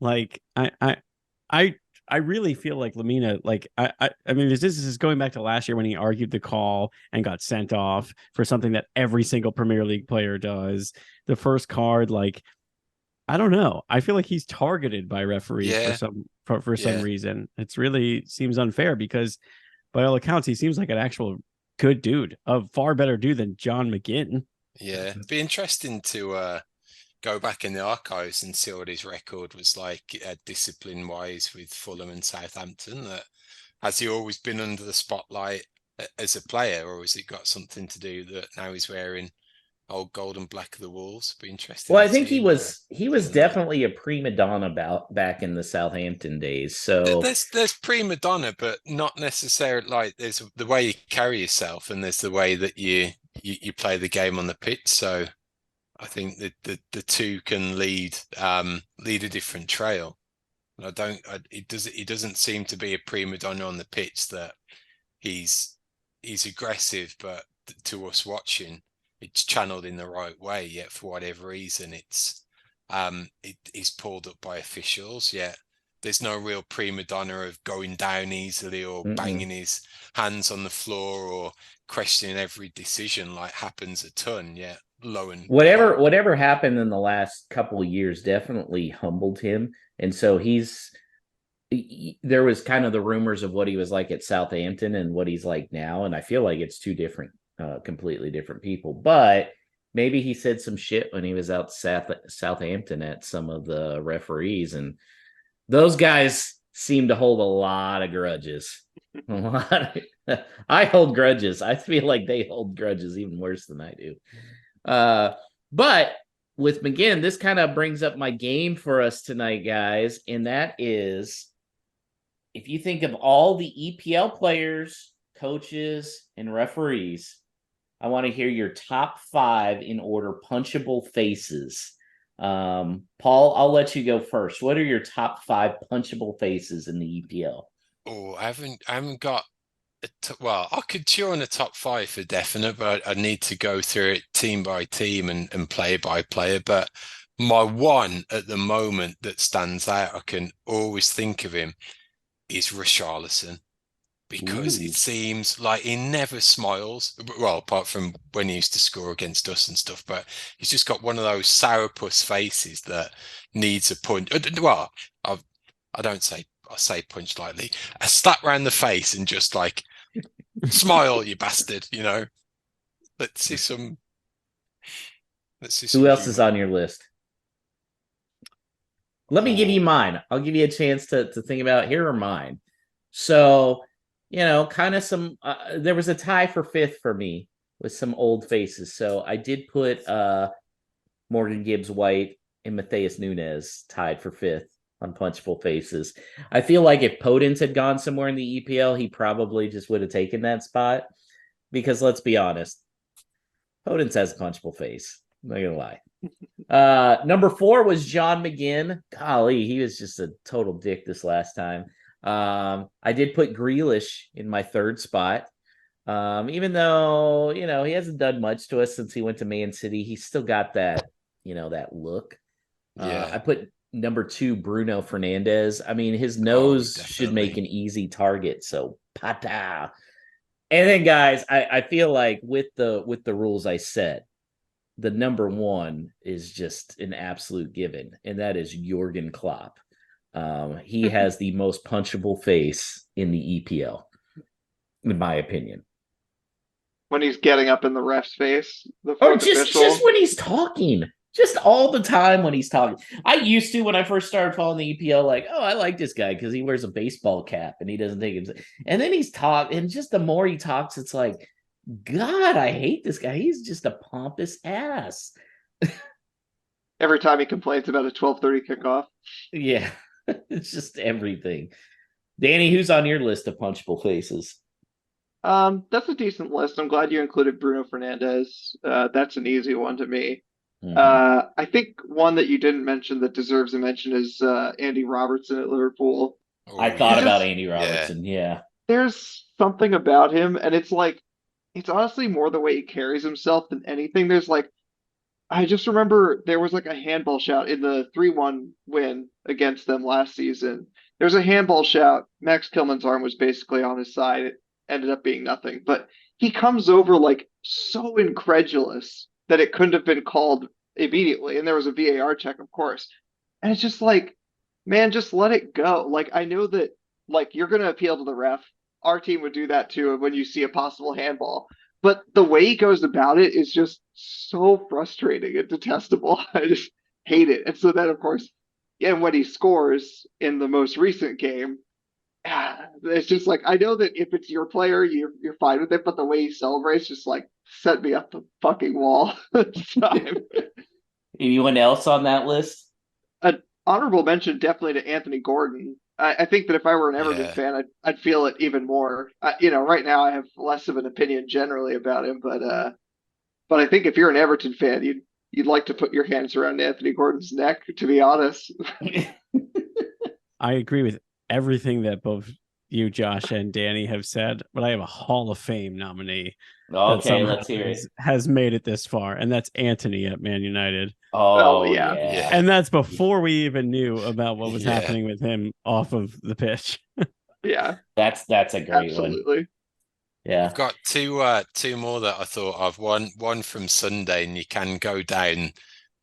Like I really feel like Lamina, like I mean, this is going back to last year when he argued the call and got sent off for something that every single Premier League player does. The first card, like, I don't know. I feel like he's targeted by referees for some reason. It's really seems unfair because by all accounts, he seems like an actual good dude, a far better dude than John McGinn. Yeah, it'd be interesting to go back in the archives and see what his record was like discipline wise with Fulham and Southampton. Has he always been under the spotlight as a player, or has it got something to do that now he's wearing old gold and black of the Wolves? Be interesting. Well, I think he was definitely a prima donna back in the Southampton days. So there's prima donna, but not necessarily. Like there's the way you carry yourself, and there's the way that you play the game on the pitch. So I think that the two can lead a different trail. And it doesn't seem to be a prima donna on the pitch that he's aggressive, but to us watching, it's channeled in the right way. Yet for whatever reason, it's pulled up by officials. Yet There's no real prima donna of going down easily or Mm-mm. banging his hands on the floor or questioning every decision like happens a ton. Yeah, lo and behold. Whatever happened in the last couple of years definitely humbled him, and so there was kind of the rumors of what he was like at Southampton and what he's like now, and I feel like it's two different, completely different people. But maybe he said some shit when he was out Southampton at some of the referees, and those guys seem to hold a lot of grudges. A lot. I hold grudges. I feel like they hold grudges even worse than I do. But with McGinn, this kind of brings up my game for us tonight, guys, and that is, if you think of all the EPL players, coaches, and referees, I want to hear your top 5 in order punchable faces. Paul, I'll let you go first. What are your top 5 punchable faces in the EPL? Oh, I haven't got well, I could chew on the top 5 for definite, but I need to go through it team by team and player by player. But my one at the moment that stands out, I can always think of him, is Richarlison, because Ooh. it seems like he never smiles. Well, apart from when he used to score against us and stuff, but he's just got one of those sourpuss faces that needs a punch. Well, I don't say, I say punch lightly, a slap round the face and just like, smile, you bastard, you know. Let's see some Who else is humor. on your list? Let me give you mine. I'll give you a chance to think about, here are mine. So, kind of some, there was a tie for 5th for me with some old faces. So I did put Morgan Gibbs White and Matthias Nunes tied for 5th on punchable faces. I feel like if Podence had gone somewhere in the EPL, he probably just would have taken that spot, because let's be honest, Podence has a punchable face. I'm not gonna lie. Number 4 was John McGinn. Golly, he was just a total dick this last time. I did put Grealish in my 3rd spot. Even though, he hasn't done much to us since he went to Man City, he's still got that, that look. Yeah. I put number 2, Bruno Fernandes. I mean, his Oh, nose should make definitely. an easy target. So pata. And then, guys, I feel like with the rules I set, the number 1 is just an absolute given, and that is Jurgen Klopp. He has the most punchable face in the EPL, in my opinion. When he's getting up in the ref's face, the Or fourth just official. when he's talking, just all the time when he's talking. I used to, when I first started following the EPL, like, oh, I like this guy because he wears a baseball cap and he doesn't take it. And then he's talking, and just the more he talks, it's like, God, I hate this guy. He's just a pompous ass. Every time he complains about a 12:30 kickoff. Yeah, it's just everything. Danny, who's on your list of punchable faces? That's a decent list. I'm glad you included Bruno Fernandes. That's an easy one to me. Mhm. I think one that you didn't mention that deserves a mention is Andy Robertson at Liverpool. I Oh, He thought yeah. about just Andy Yeah. Robertson. Yeah. there's something about him, and it's like it's honestly more the way he carries himself than anything. There's like I just remember there was like a handball shout in the 3-1 win against them last season. There's a handball shout. Max Tillman's arm was basically on his side. It ended up being nothing, but he comes over like so incredulous that it couldn't have been called immediately. And there was a VAR check, of course. And it's just like, man, just let it go. Like, I know that like you're going to appeal to the ref. Our team would do that too when you see a possible handball. But the way he goes about it is just so frustrating and detestable. I just hate it. And so then, of course, yeah, when he scores in the most recent game, it's just like I know that if it's your player, you're fine with it. But the way he celebrates, just like set me up the fucking wall this time. Anyone else on that list? An honorable mention definitely to Anthony Gordon. I think that if I were an Everton Yeah. fan, I'd feel it even more. Right now I have less of an opinion generally about him, but I think if you're an Everton fan, you'd like to put your hands around Anthony Gordon's neck, to be honest. I agree with everything that both you, Josh, and Danny have said, but I have a Hall of Fame nominee that Okay, somehow let's hear it. has made it this far, and that's Anthony at Man United. Oh, yeah. yeah. And that's before we even knew about what was Yeah. happening with him off of the pitch. Yeah, That's a great one. absolutely. Yeah. I've got two more that I thought of. One from Sunday, and you can go down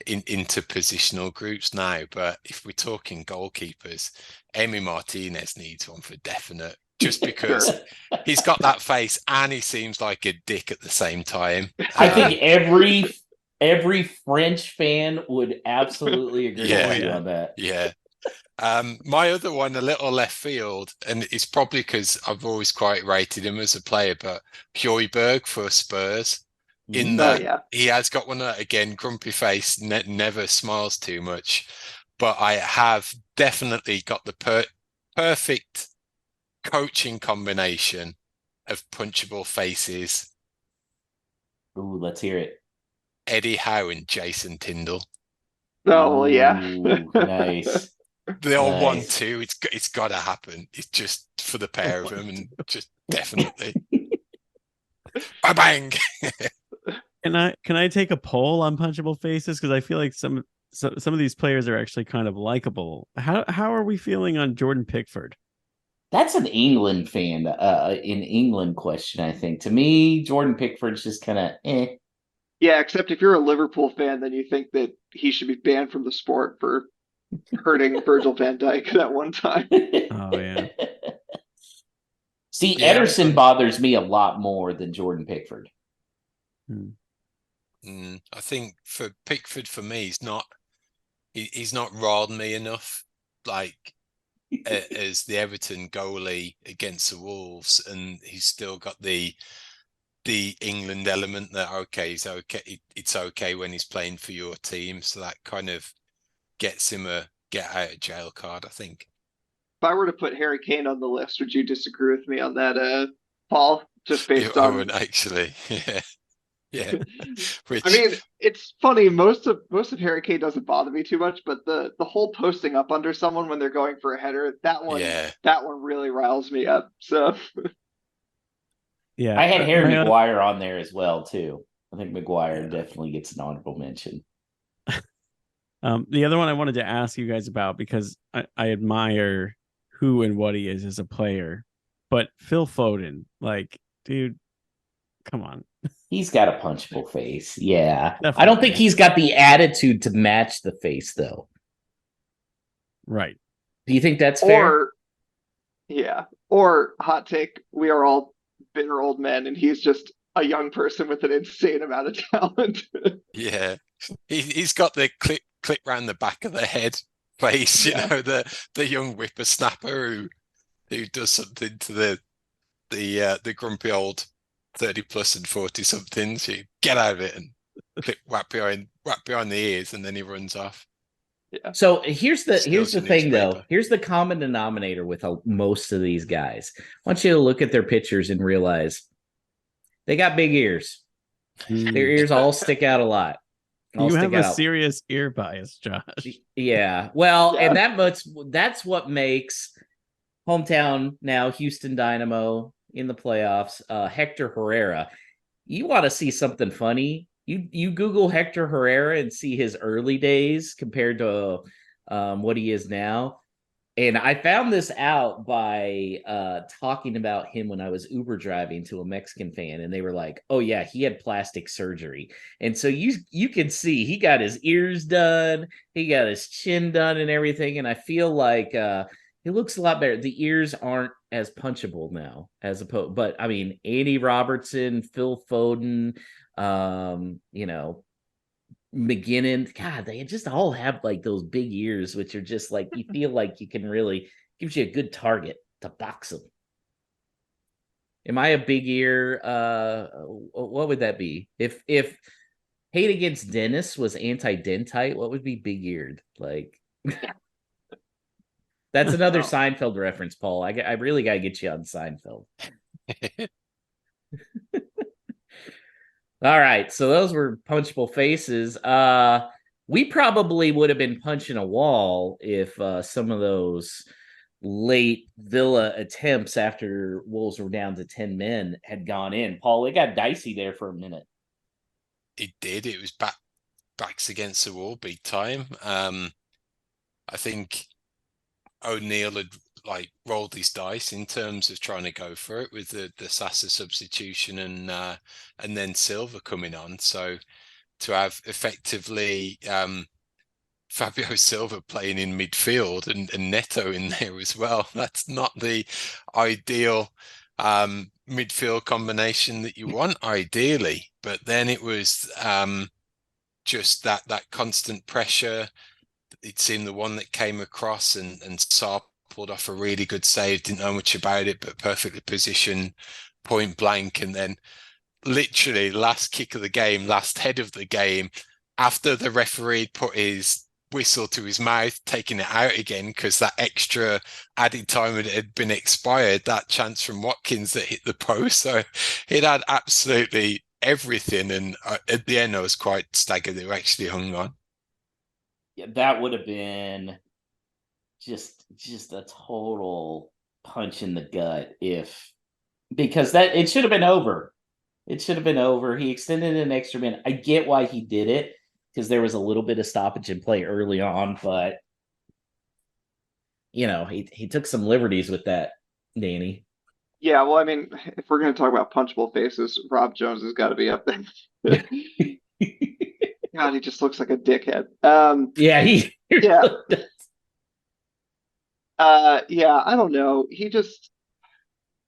into positional groups now. But if we're talking goalkeepers, Emi Martinez needs one for definite, just because Sure. he's got that face and he seems like a dick at the same time. I think every French fan would absolutely agree Yeah. with you on that. Yeah. My other one, a little left field, and it's probably because I've always quite rated him as a player, but Højbjerg for Spurs, in Mm. that yeah. he has got one that, again, grumpy face, never smiles too much, but I have definitely got the perfect coaching combination of punchable faces. Ooh, let's hear it. Eddie Howe and Jason Tyndall. Oh, yeah. Ooh, nice. They all want Nice. to. It's got to happen. It's just for the pair of them, and just definitely. Bang! Can I take a poll on punchable faces? Because I feel like some of these players are actually kind of likable. How are we feeling on Jordan Pickford? That's an England fan, in England question, I think. To me, Jordan Pickford's just kind of Yeah, except if you're a Liverpool fan, then you think that he should be banned from the sport for hurting Virgil van Dijk that one time. Oh yeah. See, Yeah, Ederson bothers me a lot more than Jordan Pickford. I think for Pickford, for me, he's not riled me enough, like as the Everton goalie against the Wolves, and he's still got the England element that it's okay when he's playing for your team, so that kind of gets him a get out of jail card, I think. If I were to put Harry Kane on the list, would you disagree with me on that, Paul? Just based I on would actually, yeah. Which, I mean, it's funny. Most of Harry Kane doesn't bother me too much, but the whole posting up under someone when they're going for a header, that one really riles me up. So Yeah. I had Harry my Maguire on there as well, too. I think Maguire definitely gets an honorable mention. The other one I wanted to ask you guys about, because I admire who and what he is as a player, but Phil Foden, like, dude, come on. He's got a punchable face. Yeah. Definitely. I don't think he's got the attitude to match the face, though. Right. Do you think that's fair? Or hot take, we are all bitter old men, and he's just a young person with an insane amount of talent. yeah, he's got the clip round the back of the head face, the young whippersnapper who does something to the grumpy old 30 plus and 40 somethings. You get out of it and whack behind the ears, and then he runs off. Yeah. So here's the thing, though. Newspaper. Here's the common denominator with most of these guys. I want you to look at their pictures and realize they got big ears. Their ears all stick out a lot. You have a serious ear bias, Josh. Yeah. Well, and that's what makes hometown now Houston Dynamo in the playoffs. Hector Herrera. You want to see something funny? You Google Hector Herrera and see his early days compared to what he is now. And I found this out by talking about him when I was Uber driving to a Mexican fan, and they were like, "Oh yeah, he had plastic surgery." And so you can see he got his ears done, he got his chin done, and everything. And I feel like he looks a lot better. The ears aren't as punchable now, as opposed. But I mean, Andy Robertson, Phil Foden, McGinn, God, they just all have like those big ears, which are just like you feel like you can really gives you a good target to box them. Am I a big ear? What would that be? If Hate Against Dennis was anti-dentite, what would be big eared? Like that's another Seinfeld reference, Paul. I really got to get you on Seinfeld. All right, so those were punchable faces. We probably would have been punching a wall if some of those late Villa attempts after Wolves were down to 10 men had gone in. Paul, it got dicey there for a minute. It did. It was backs against the wall big time. I think O'Neill had like rolled his dice in terms of trying to go for it with the Sasa substitution and then Silva coming on. So to have effectively Fabio Silva playing in midfield and Neto in there as well, that's not the ideal midfield combination that you want ideally. But then it was just that constant pressure. It seemed the one that came across and Saar pulled off a really good save, didn't know much about it, but perfectly positioned, point blank. And then literally last kick of the game, last head of the game, after the referee put his whistle to his mouth, taking it out again because that extra added time had been expired, that chance from Watkins that hit the post. So it had absolutely everything. And at the end, I was quite staggered they were actually hung on. Yeah, that would have been just a total punch in the gut because it should have been over. It should have been over. He extended an extra minute. I get why he did it because there was a little bit of stoppage in play early on, but he took some liberties with that, Danny. Yeah, well, I mean, if we're going to talk about punchable faces, Rob Jones has got to be up there. God, he just looks like a dickhead. Yeah, yeah. Yeah, I don't know.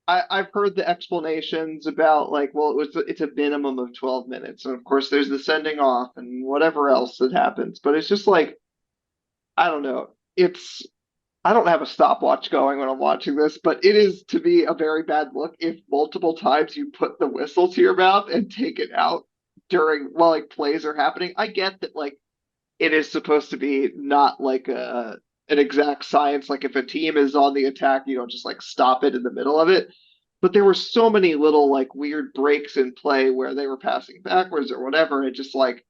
I've heard the explanations about like, well, it's a minimum of 12 minutes. And of course there's the sending off and whatever else that happens. But it's just like, I don't know. I don't have a stopwatch going when I'm watching this, but it is to me a very bad look if multiple times you put the whistle to your mouth and take it out while like plays are happening. I get that like it is supposed to be not like an exact science. Like if a team is on the attack, you don't just like stop it in the middle of it. But there were so many little like weird breaks in play where they were passing backwards or whatever. And just like,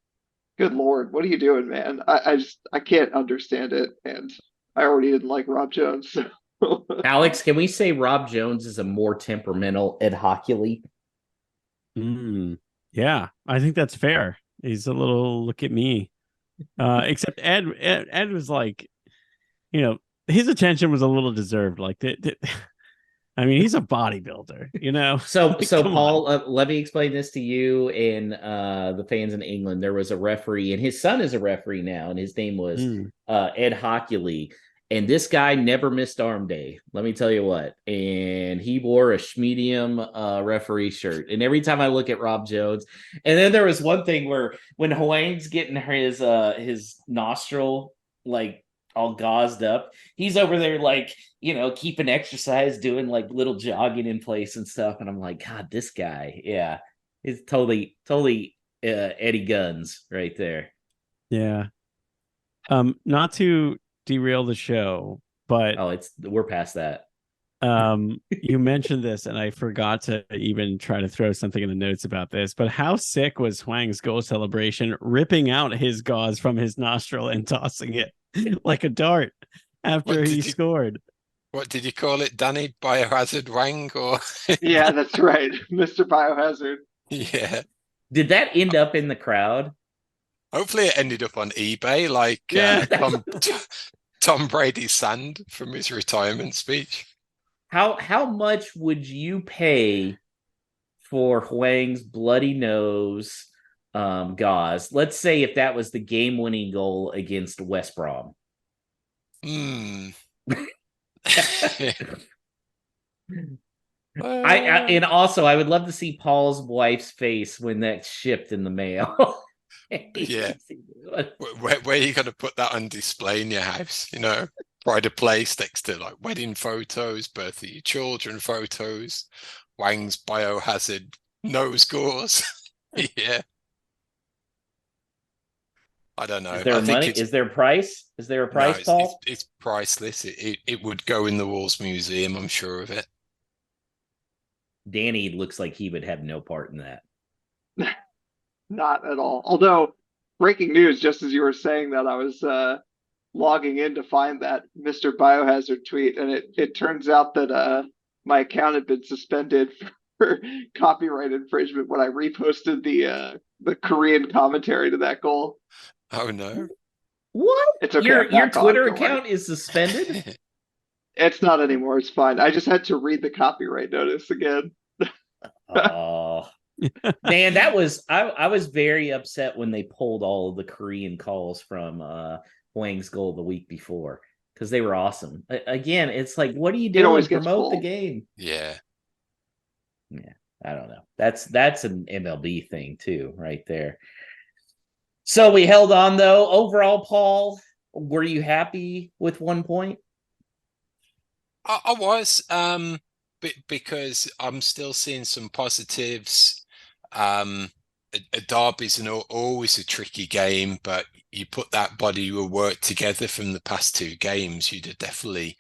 good Lord, what are you doing, man? I can't understand it. And I already didn't like Rob Jones. So. Alex, can we say Rob Jones is a more temperamental Ed Hockley? Yeah, I think that's fair. He's a little look at me. Except Ed was like, his attention was a little deserved. Like I mean, he's a bodybuilder, So like, Paul, let me explain this to you and the fans in England. There was a referee, and his son is a referee now, and his name was Ed Hockley. And this guy never missed arm day. Let me tell you what. And he wore a medium referee shirt. And every time I look at Rob Jones, and then there was one thing where when Hwang's getting his nostril like all gauzed up, he's over there like keeping exercise, doing like little jogging in place and stuff. And I'm like, God, this guy, yeah, it's totally Eddie Guns right there. Yeah. Not to derail the show, but we're past that. You mentioned this and I forgot to even try to throw something in the notes about this, but how sick was Hwang's goal celebration, ripping out his gauze from his nostril and tossing it like a dart after he scored? What did you call it, Danny? Biohazard Wang or Yeah, that's right. Mr. Biohazard. Yeah. Did that end up in the crowd? Hopefully it ended up on eBay like Tom Brady's sand from his retirement speech. How much would you pay for Hwang's bloody nose gauze? Let's say if that was the game-winning goal against West Brom. And also I would love to see Paul's wife's face when that's shipped in the mail. Yeah. Where are you going to put that on display in your house? Pride of place next to like wedding photos, birth of your children photos, Wang's biohazard nose gauze. Yeah. I don't know. Is there money? Is there a price? Is there a price, Paul? It's priceless. It would go in the Walls Museum, I'm sure of it. Danny looks like he would have no part in that. Not at all. Although, breaking news, just as you were saying that, I was logging in to find that Mr. Biohazard tweet, and it turns out that my account had been suspended for copyright infringement when I reposted the Korean commentary to that goal. Oh no. What? It's okay. Your I'm back on, Twitter don't worry. account is suspended? It's not anymore. It's fine. I just had to read the copyright notice again. Oh. Man, that was I was very upset when they pulled all of the Korean calls from Hwang's goal the week before because they were awesome. Again, it's like, what are you It doing? always gets Promote the pulled. game. Yeah. Yeah, I don't know. That's an MLB thing too, right there. So we held on though. Overall, Paul, were you happy with 1 point? I was, because I'm still seeing some positives. A derby's always a tricky game, but you put that body of work together from the past 2 games, you'd have definitely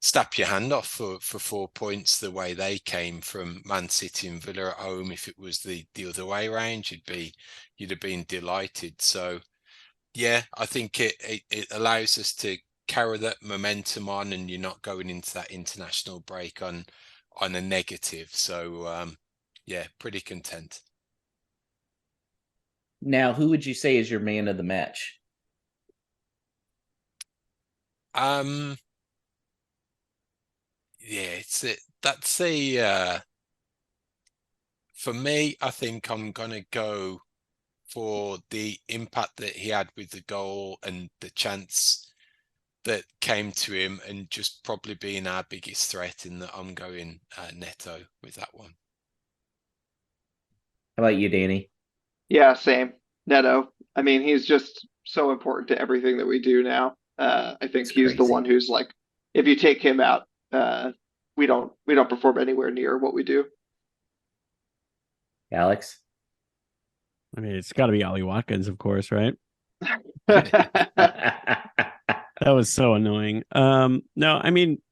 snap your hand off for 4 points the way they came from Man City and Villa at home. If it was the other way around, you'd have been delighted. So yeah, I think it allows us to carry that momentum on, and you're not going into that international break on a negative. So yeah, pretty content. Now, who would you say is your man of the match? Yeah, that's a for me, I think I'm gonna go for the impact that he had with the goal and the chance that came to him, and just probably being our biggest threat. In that, I'm going Neto with that one. How about you, Danny? Yeah, same. Neto. I mean, he's just so important to everything that we do now. I think It's he's the crazy. one who's like, if you take him out, we don't perform anywhere near what we do. Alex? I mean, it's got to be Ollie Watkins, of course, right? That was so annoying. No, I mean,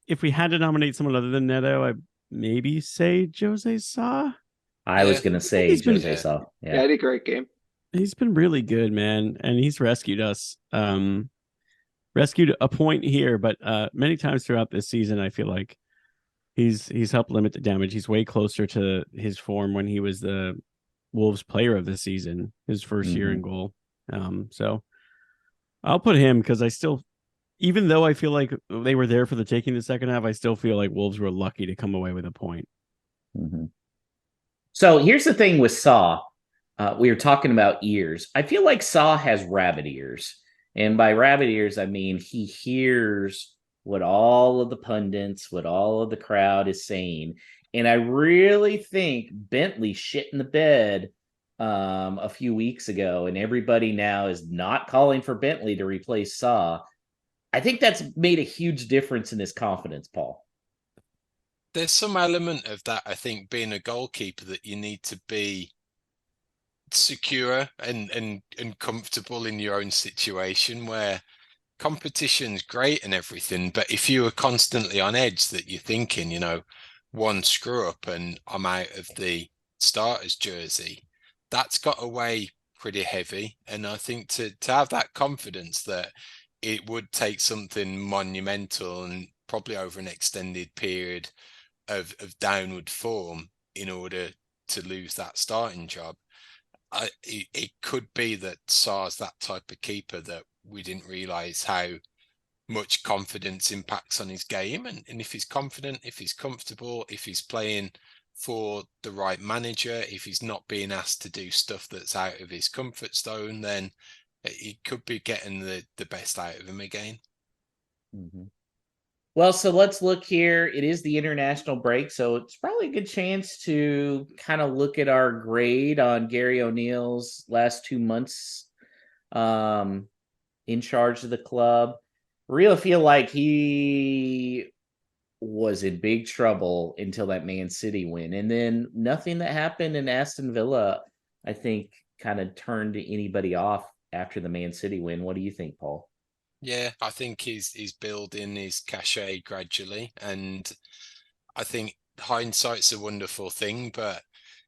if we had to nominate someone other than Neto, I'd maybe say Jose Sa. I was Yeah. gonna say He's been- Jose Sa. Yeah, Yeah. he had a great game. He's been really good, man, and he's rescued us. Rescued a point here, but many times throughout this season, I feel like he's helped limit the damage. He's way closer to his form when he was the Wolves player of the season, his first year in goal. So I'll put him because I still, even though I feel like they were there for the taking the second half, I still feel like Wolves were lucky to come away with a point. Mm-hmm. So here's the thing with Saw. We were talking about ears. I feel like Saw has rabbit ears. And by rabbit ears, I mean he hears what all of the pundits, what all of the crowd is saying. And I really think Bentley shit in the bed a few weeks ago, and everybody now is not calling for Bentley to replace Saw. I think that's made a huge difference in his confidence, Paul. There's some element of that, I think, being a goalkeeper, that you need to be secure and comfortable in your own situation, where competition's great and everything, but if you are constantly on edge, that you're thinking, one screw up and I'm out of the starters jersey, that's got to weigh pretty heavy. And I think to have that confidence that it would take something monumental and probably over an extended period of downward form in order to lose that starting job. It could be that Sar's that type of keeper that we didn't realize how much confidence impacts on his game. And if he's confident, if he's comfortable, if he's playing for the right manager, if he's not being asked to do stuff that's out of his comfort zone, then he could be getting the best out of him again. Mm-hmm. Well, so let's look here. It is the international break, so it's probably a good chance to kind of look at our grade on Gary O'Neill's last 2 months in charge of the club. Really feel like he was in big trouble until that Man City win. And then nothing that happened in Aston Villa, I think, kind of turned anybody off after the Man City win. What do you think, Paul? Yeah, I think he's building his cachet gradually, and I think hindsight's a wonderful thing, but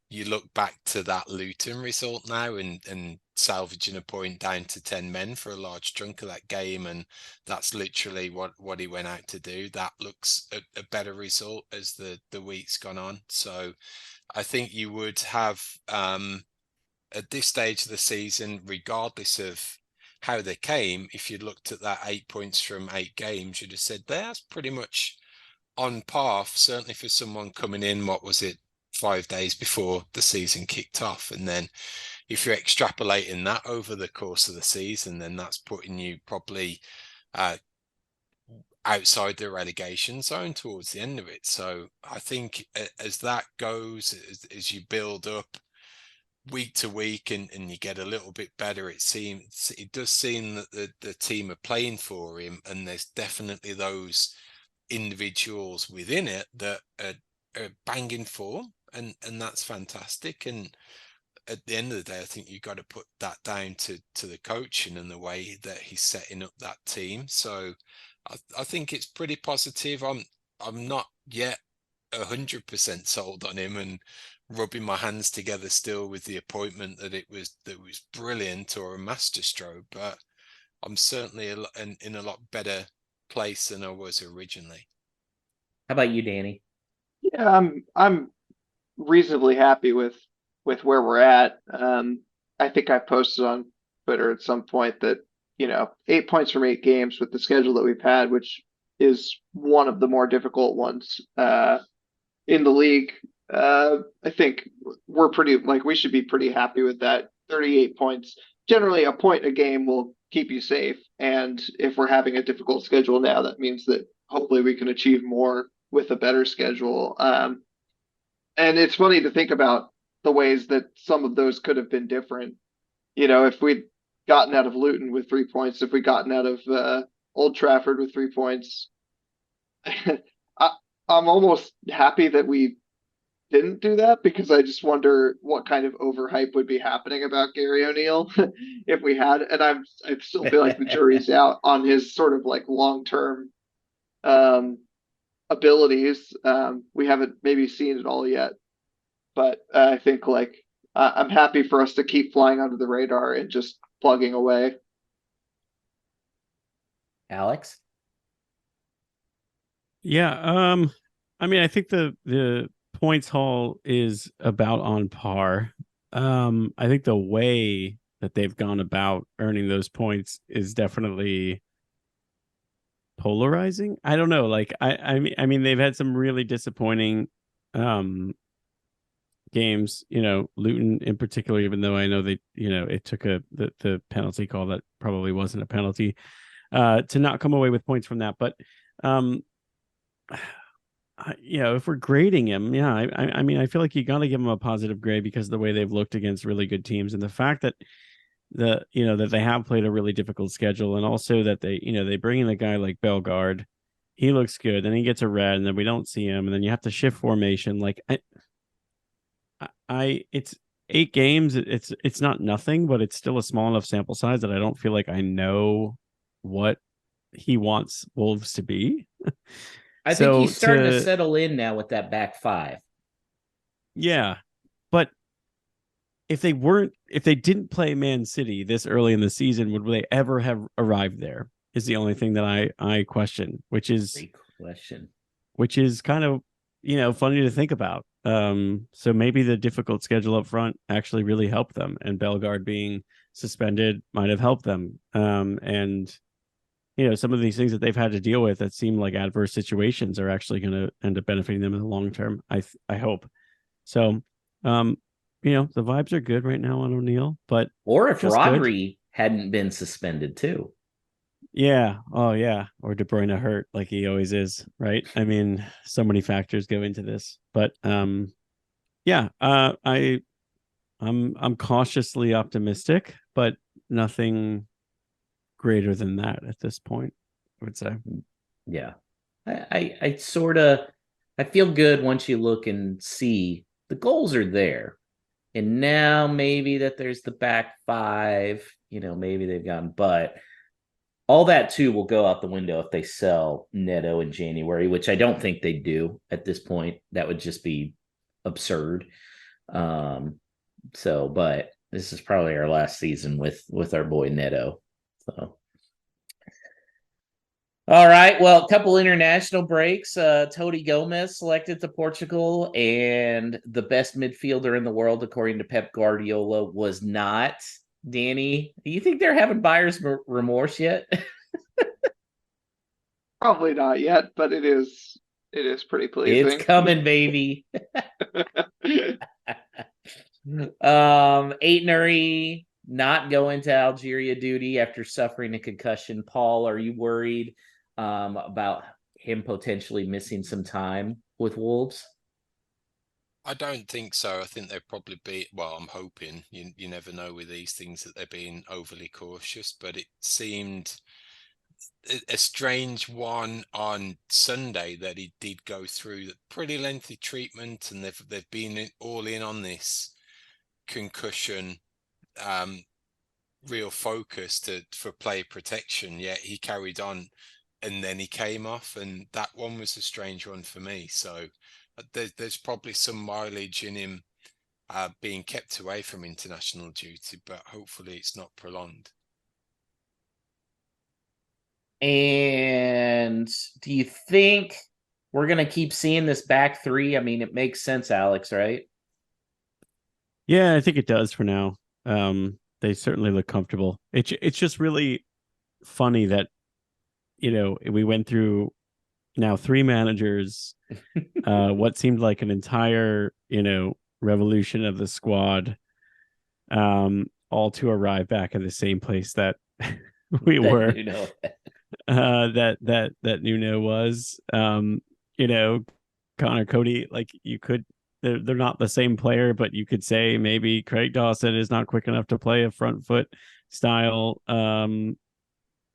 you look back to that Luton result now and salvaging a point down to 10 men for a large chunk of that game, and that's literally what he went out to do. That looks a better result as the week's gone on. So I think you would have at this stage of the season, regardless of how they came, if you looked at that 8 points from 8 games, you'd have said that's pretty much on par, certainly for someone coming in, what was it, 5 days before the season kicked off. And then if you're extrapolating that over the course of the season, then that's putting you probably outside the relegation zone towards the end of it. So I think as that goes, as you build up week to week and you get a little bit better, it does seem that the team are playing for him, and there's definitely those individuals within it that are banging form, and that's fantastic. And at the end of the day, I think you've got to put that down to the coaching and the way that he's setting up that team. So I think it's pretty positive. I'm not yet 100% sold on him and rubbing my hands together still with the appointment that was brilliant or a masterstroke, but I'm certainly in a lot better place than I was originally. How about you, Danny? Yeah, I'm reasonably happy with where we're at. I think I posted on Twitter at some point that, 8 points from 8 games with the schedule that we've had, which is one of the more difficult ones in the league. I think we should be pretty happy with that. 38 points. Generally, a point a game will keep you safe. And if we're having a difficult schedule now, that means that hopefully we can achieve more with a better schedule. And it's funny to think about the ways that some of those could have been different. If we'd gotten out of Luton with 3 points, if we'd gotten out of Old Trafford with 3 points, I'm almost happy that we didn't do that, because I just wonder what kind of overhype would be happening about Gary O'Neill if we had. And I still feel like the jury's out on his sort of like long-term abilities. We haven't maybe seen it all yet, but I think I'm happy for us to keep flying under the radar and just plugging away. Alex? Yeah, I mean, I think the points haul is about on par. I think the way that they've gone about earning those points is definitely polarizing. I don't know. I mean, they've had some really disappointing games. Luton in particular, even though I know they, it took the penalty call that probably wasn't a penalty, to not come away with points from that. But if we're grading him, I mean, I feel like you got to give him a positive grade because of the way they've looked against really good teams, and the fact that that they have played a really difficult schedule, and also that they bring in a guy like Bellegarde. He looks good, then he gets a red, and then we don't see him, and then you have to shift formation. Like it's 8 games. It's not nothing, but it's still a small enough sample size that I don't feel like I know what he wants Wolves to be. I think he's starting to settle in now with that back 5. Yeah, but if they didn't play Man City this early in the season, would they ever have arrived there? Is the only thing that I question, which is great question. Which is kind of funny to think about. So maybe the difficult schedule up front actually really helped them, and Bellegarde being suspended might have helped them. And some of these things that they've had to deal with that seem like adverse situations are actually going to end up benefiting them in the long term. I hope. So, the vibes are good right now on O'Neill, but or if Rodri hadn't been suspended too. Yeah. Oh yeah. Or De Bruyne hurt like he always is, right? I mean, so many factors go into this, but yeah. I'm cautiously optimistic, but nothing greater than that at this point, I would say. Yeah. I sort of feel good once you look and see the goals are there. And now maybe that there's the back 5, maybe they've gotten, but all that too will go out the window if they sell Neto in January, which I don't think they do at this point. That would just be absurd. But this is probably our last season with our boy Neto. So. All right. Well, a couple international breaks. Tony Gomez selected to Portugal, and the best midfielder in the world, according to Pep Guardiola, was not. Danny, do you think they're having buyer's remorse yet? Probably not yet, but it is pretty It's pleasing. coming, baby. Aitnery not going to Algeria duty after suffering a concussion. Paul, are you worried about him potentially missing some time with Wolves? I don't think so. I think they'll probably be, well, I'm hoping, you never know with these things that they're being overly cautious, but it seemed a strange one on Sunday that he did go through pretty lengthy treatment, and they've been all in on this concussion real focus for player protection, yet he carried on and then he came off, and that one was a strange one for me. So there's probably some mileage in him being kept away from international duty, but hopefully it's not prolonged. And do you think we're going to keep seeing this back three? I mean, it makes sense, Alex, right? Yeah, I think it does for now. They certainly look comfortable. It's just really funny that, we went through now 3 managers, what seemed like an entire, revolution of the squad, all to arrive back at the same place that we were. That Nuno was. Connor Cody, like they're not the same player, but you could say maybe Craig Dawson is not quick enough to play a front foot style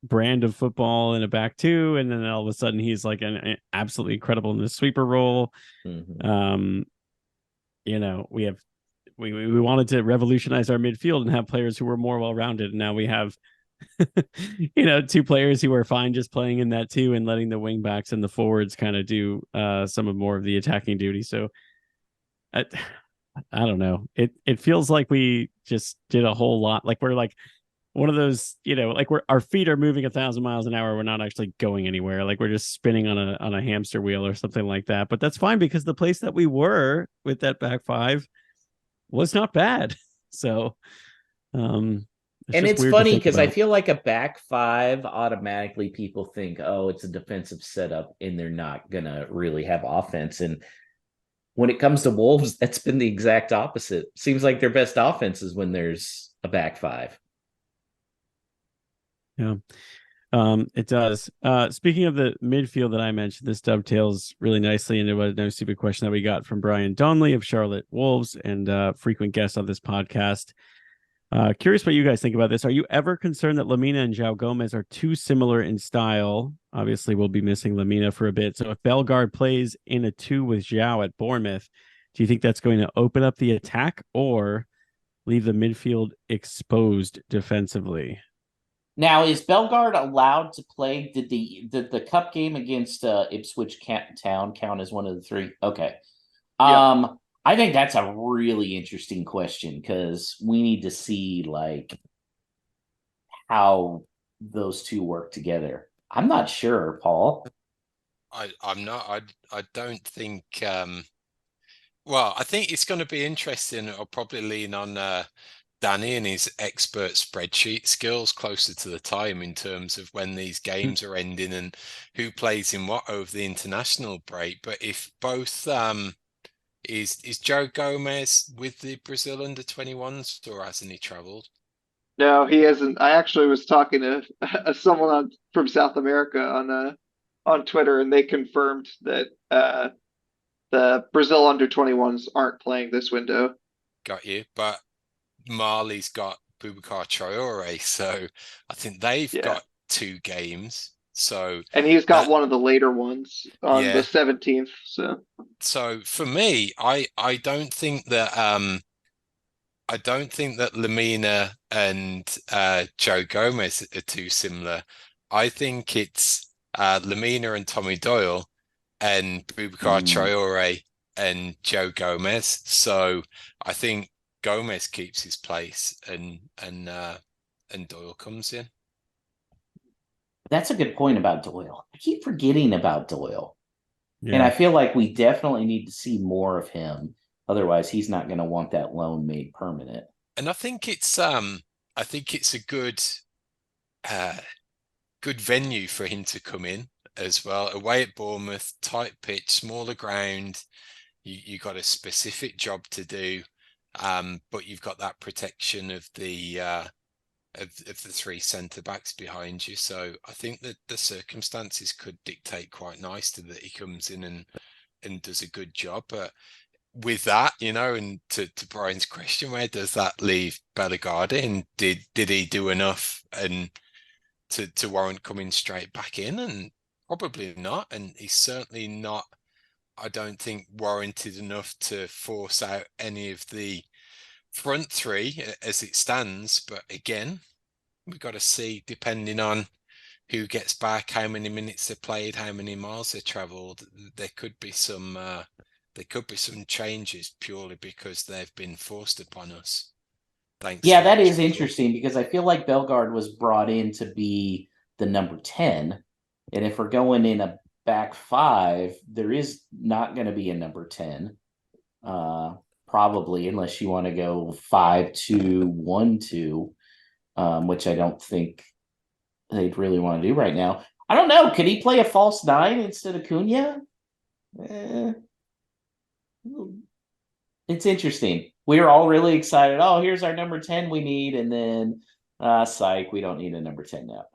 brand of football in a back two, and then all of a sudden he's like an absolutely incredible in the sweeper role. Mm-hmm. We wanted to revolutionize our midfield and have players who were more well-rounded, and now we have 2 players who are fine just playing in that 2 and letting the wing backs and the forwards kind of do some of more of the attacking duty. So I don't know. It feels like we just did a whole lot. Like we're like one of those, like our feet are moving 1,000 miles an hour. We're not actually going anywhere. Like we're just spinning on a hamster wheel or something like that. But that's fine because the place that we were with that back 5 was not bad. So, it's funny because I feel like a back 5 automatically people think, oh, it's a defensive setup and they're not gonna really have offense. And when it comes to Wolves, that's been the exact opposite. Seems like their best offense is when there's a back 5. Yeah, it does. Speaking of the midfield that I mentioned, this dovetails really nicely into a No Stupid Question that we got from Brian Donnelly of Charlotte Wolves and frequent guest on this podcast. Curious what you guys think about this. Are you ever concerned that Lamina and João Gomez are too similar in style? Obviously, we'll be missing Lamina for a bit. So if Bellegarde plays in a 2 with João at Bournemouth, do you think that's going to open up the attack or leave the midfield exposed defensively? Now, is Bellegarde allowed to play? Did the cup game against Ipswich Town count as one of the 3? Okay. Yeah. I think that's a really interesting question because we need to see like how those 2 work together. I'm not sure, Paul. I'm not. I don't think. Well, I think it's going to be interesting. I'll probably lean on Danny and his expert spreadsheet skills closer to the time in terms of when these games are ending and who plays in what over the international break. But if both is João Gomez with the Brazil under-21s or hasn't he traveled? No, he hasn't. I actually was talking to someone from South America on Twitter, and they confirmed that the Brazil under-21s aren't playing this window. Got you, but Mali's got Boubacar Traore, so I think they've got 2 games. And he's got one of the later ones on the 17th. So for me, I don't think that Lamina and João Gomez are too similar. I think it's Lamina and Tommy Doyle and Boubacar Traore and Joe Gomez. So I think Gomez keeps his place and Doyle comes in. That's a good point about Doyle. I keep forgetting about Doyle. Yeah. And I feel like we definitely need to see more of him. Otherwise, he's not going to want that loan made permanent. And I think it's a good venue for him to come in as well. Away at Bournemouth, tight pitch, smaller ground. You got a specific job to do, but you've got that protection of the three centre backs behind you. So I think that the circumstances could dictate quite nicely that he comes in and does a good job. But with that, and to Brian's question, where does that leave Bellegarde? And did he do enough and to warrant coming straight back in? And probably not. And he's certainly not, I don't think, warranted enough to force out any of the front three as it stands. But again, we've got to see, depending on who gets back, how many minutes they played, how many miles they travelled. There could be some changes purely because they've been forced upon us. Thanks. Yeah, that is interesting because I feel like Bellegarde was brought in to be the number 10. And if we're going in a back five, there is not going to be a number 10. Probably, unless you want to go 5-2-1-2, which I don't think they'd really want to do right now. I don't know. Could he play a false 9 instead of Cunha? It's interesting. We were all really excited. Oh, here's our number 10 we need. And then, psych, we don't need a number 10 now.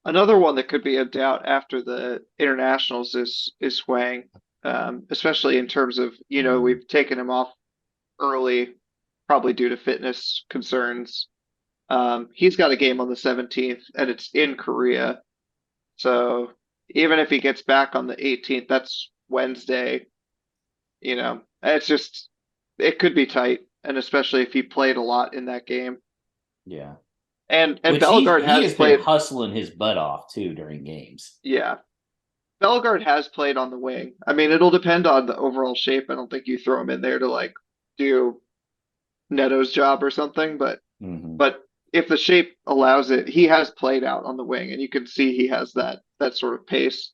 Another one that could be a doubt after the internationals is Hwang, especially in terms of, we've taken him off early, probably due to fitness concerns. He's got a game on the 17th and it's in Korea. So even if he gets back on the 18th, that's Wednesday, it could be tight. And especially if he played a lot in that game. Yeah. And Bellegarde has played, been hustling his butt off too during games. Yeah. Bellegarde has played on the wing. I mean, it'll depend on the overall shape. I don't think you throw him in there to do Neto's job or something, but if the shape allows it, he has played out on the wing, and you can see he has that sort of pace.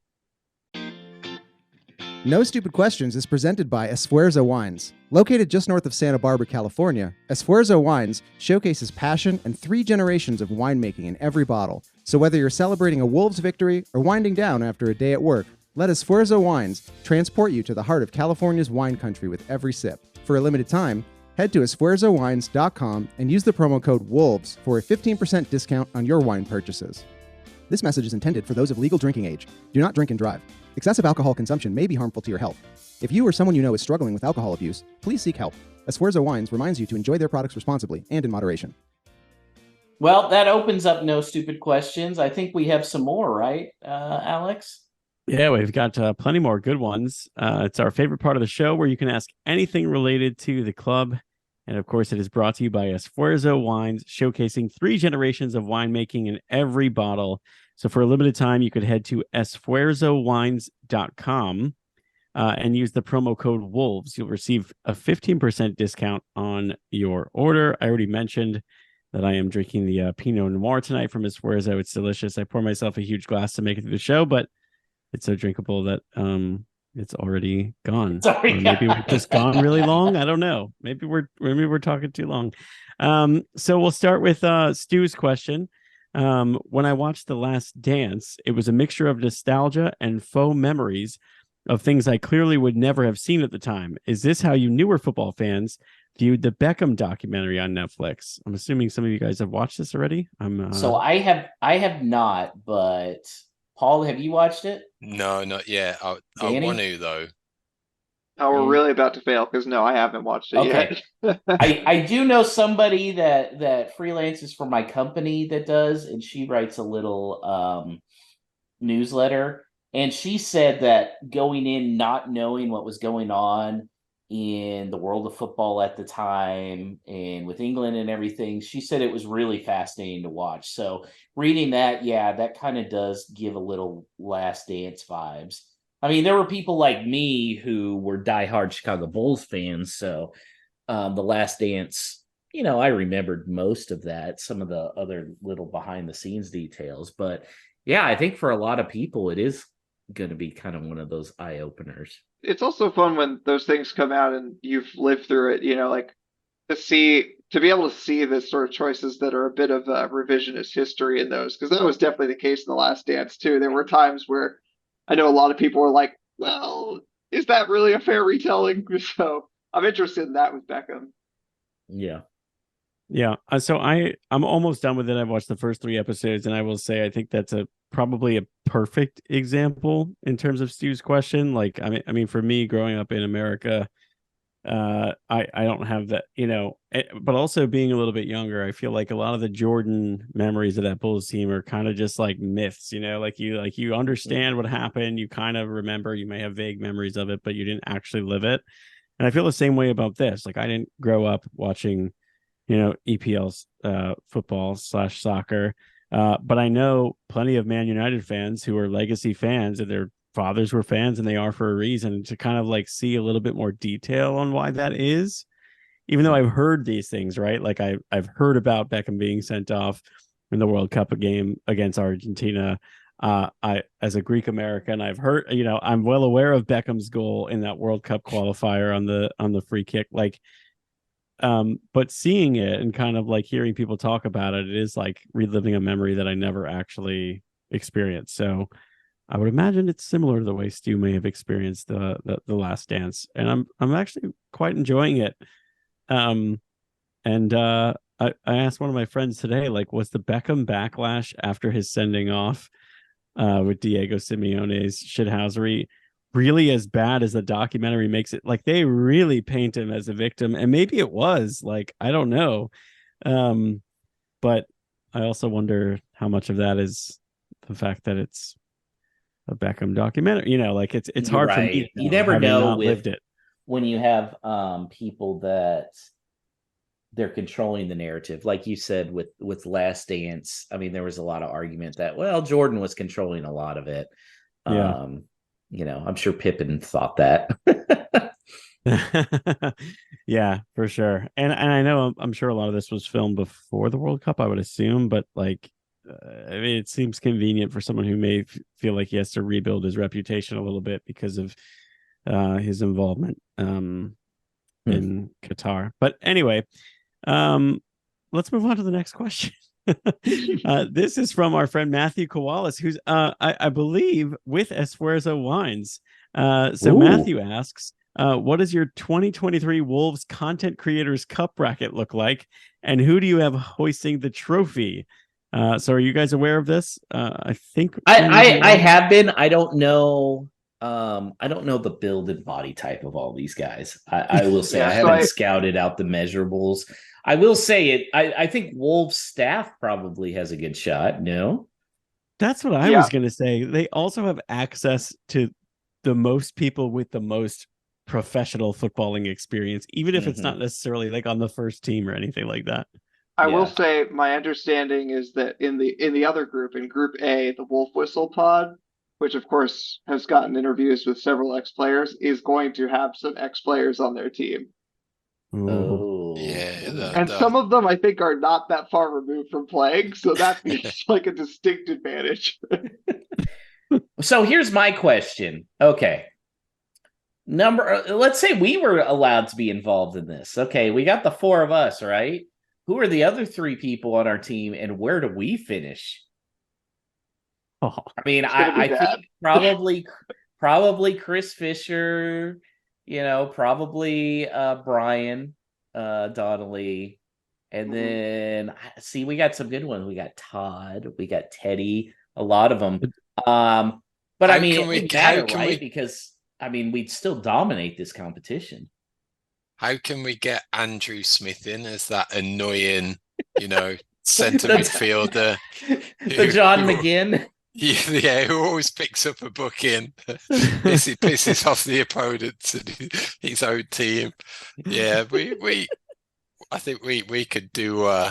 No Stupid Questions is presented by Esfuerzo Wines. Located just north of Santa Barbara, California, Esfuerzo Wines showcases passion and 3 generations of winemaking in every bottle. So whether you're celebrating a Wolves victory or winding down after a day at work, let Esfuerzo Wines transport you to the heart of California's wine country with every sip. For a limited time, head to esfuerzowines.com and use the promo code WOLVES for a 15% discount on your wine purchases. This message is intended for those of legal drinking age. Do not drink and drive. Excessive alcohol consumption may be harmful to your health. If you or someone you know is struggling with alcohol abuse, please seek help. Esfuerzo Wines reminds you to enjoy their products responsibly and in moderation. Well, that opens up No Stupid Questions. I think we have some more, right, Alex? Yeah, we've got plenty more good ones. It's our favorite part of the show where you can ask anything related to the club. And of course, it is brought to you by Esfuerzo Wines, showcasing 3 generations of winemaking in every bottle. So for a limited time, you could head to esfuerzowines.com and use the promo code WOLVES. You'll receive a 15% discount on your order. I already mentioned that I am drinking the Pinot Noir tonight from Esfuerzo. It's delicious. I pour myself a huge glass to make it through the show, but it's so drinkable that it's already gone. Maybe we've just gone really long. I don't know. Maybe we're talking too long. So we'll start with Stu's question. When I watched The Last Dance, it was a mixture of nostalgia and faux memories of things I clearly would never have seen at the time. Is this how you newer football fans viewed the Beckham documentary on Netflix? I'm assuming some of you guys have watched this already. So I have not, but Paul, have you watched it? No, not yet. I want to though. Oh, we're really about to fail because no, I haven't watched it yet. I do know somebody that freelances for my company that does, and she writes a little newsletter. And she said that going in not knowing what was going on in the world of football at the time and with England and everything, she said it was really fascinating to watch. So reading that, yeah, that kind of does give a little Last Dance vibes. I mean, there were people like me who were diehard Chicago Bulls fans. So The Last Dance, I remembered most of that, some of the other little behind the scenes details. But yeah, I think for a lot of people, it is going to be kind of one of those eye openers. It's also fun when those things come out and you've lived through it, like to be able to see the sort of choices that are a bit of revisionist history in those, because that was definitely the case in The Last Dance too. There were times where I know a lot of people were like, well, is that really a fair retelling? So I'm interested in that with Beckham. Yeah. Yeah. So I'm almost done with it. I've watched the first 3 episodes, and I will say I think that's probably a perfect example in terms of Stu's question. Like, I mean, for me, growing up in America, I don't have that, but also being a little bit younger, I feel like a lot of the Jordan memories of that Bulls team are kind of just like myths, like you understand what happened, you kind of remember, you may have vague memories of it, but you didn't actually live it. And I feel the same way about this. Like, I didn't grow up watching EPL football / soccer. But I know plenty of Man United fans who are legacy fans, and their fathers were fans, and they are for a reason, to kind of like see a little bit more detail on why that is. Even though I've heard these things, right? Like I've heard about Beckham being sent off in the World Cup game against Argentina. As a Greek American, I've heard, I'm well aware of Beckham's goal in that World Cup qualifier on the free kick. Like, but seeing it and kind of like hearing people talk about it, it is like reliving a memory that I never actually experienced. So I would imagine it's similar to the way Stu may have experienced the Last Dance, and I'm actually quite enjoying it. And I asked one of my friends today, like, was the Beckham backlash after his sending off with Diego Simeone's shithousery really as bad as the documentary makes it? Like, they really paint him as a victim, and maybe it was, like, I don't know. But I also wonder how much of that is the fact that it's a Beckham documentary. Like, it's You're hard for right. me You never having know not lived it. when you have people that they're controlling the narrative, like you said with Last Dance. I mean, there was a lot of argument that, well, Jordan was controlling a lot of it. Yeah. I'm sure Pippen thought that. Yeah, for sure. And I know I'm sure a lot of this was filmed before the World Cup, I would assume, but like, I mean, it seems convenient for someone who may feel like he has to rebuild his reputation a little bit because of his involvement in Qatar. But anyway, let's move on to the next question. This is from our friend Matthew Kowalis, who's I believe with Esfuerzo Wines. So Ooh. Matthew asks, what does your 2023 Wolves Content Creators Cup bracket look like, and who do you have hoisting the trophy? So are you guys aware of this? I think I have been. I don't know. I don't know the build and body type of all these guys. I will say I haven't scouted out the measurables. I will say it. I think Wolves staff probably has a good shot. No, that's what I was going to say. They also have access to the most people with the most professional footballing experience, even if it's not necessarily like on the first team or anything like that. I will say my understanding is that in the other group, in Group A, the Wolf Whistle Pod, which of course has gotten interviews with several ex-players, is going to have some ex-players on their team. Oh, yeah. And some of them I think are not that far removed from playing, so that is like a distinct advantage. So here's my question. Okay. Let's say we were allowed to be involved in this. Okay, we got the 4 of us, right? Who are the other 3 people on our team, and where do we finish? Oh, I mean, I think probably Chris Fisher, probably Brian Donnelly, and then see, we got some good ones. We got Todd, we got Teddy, a lot of them. But I mean, it wouldn't matter, right? Because I mean, we'd still dominate this competition. How can we get Andrew Smith in as that annoying, centre midfielder? The John McGinn. Yeah, who always picks up a booking. Pisses off the opponents and his own team. Yeah, I think we could do.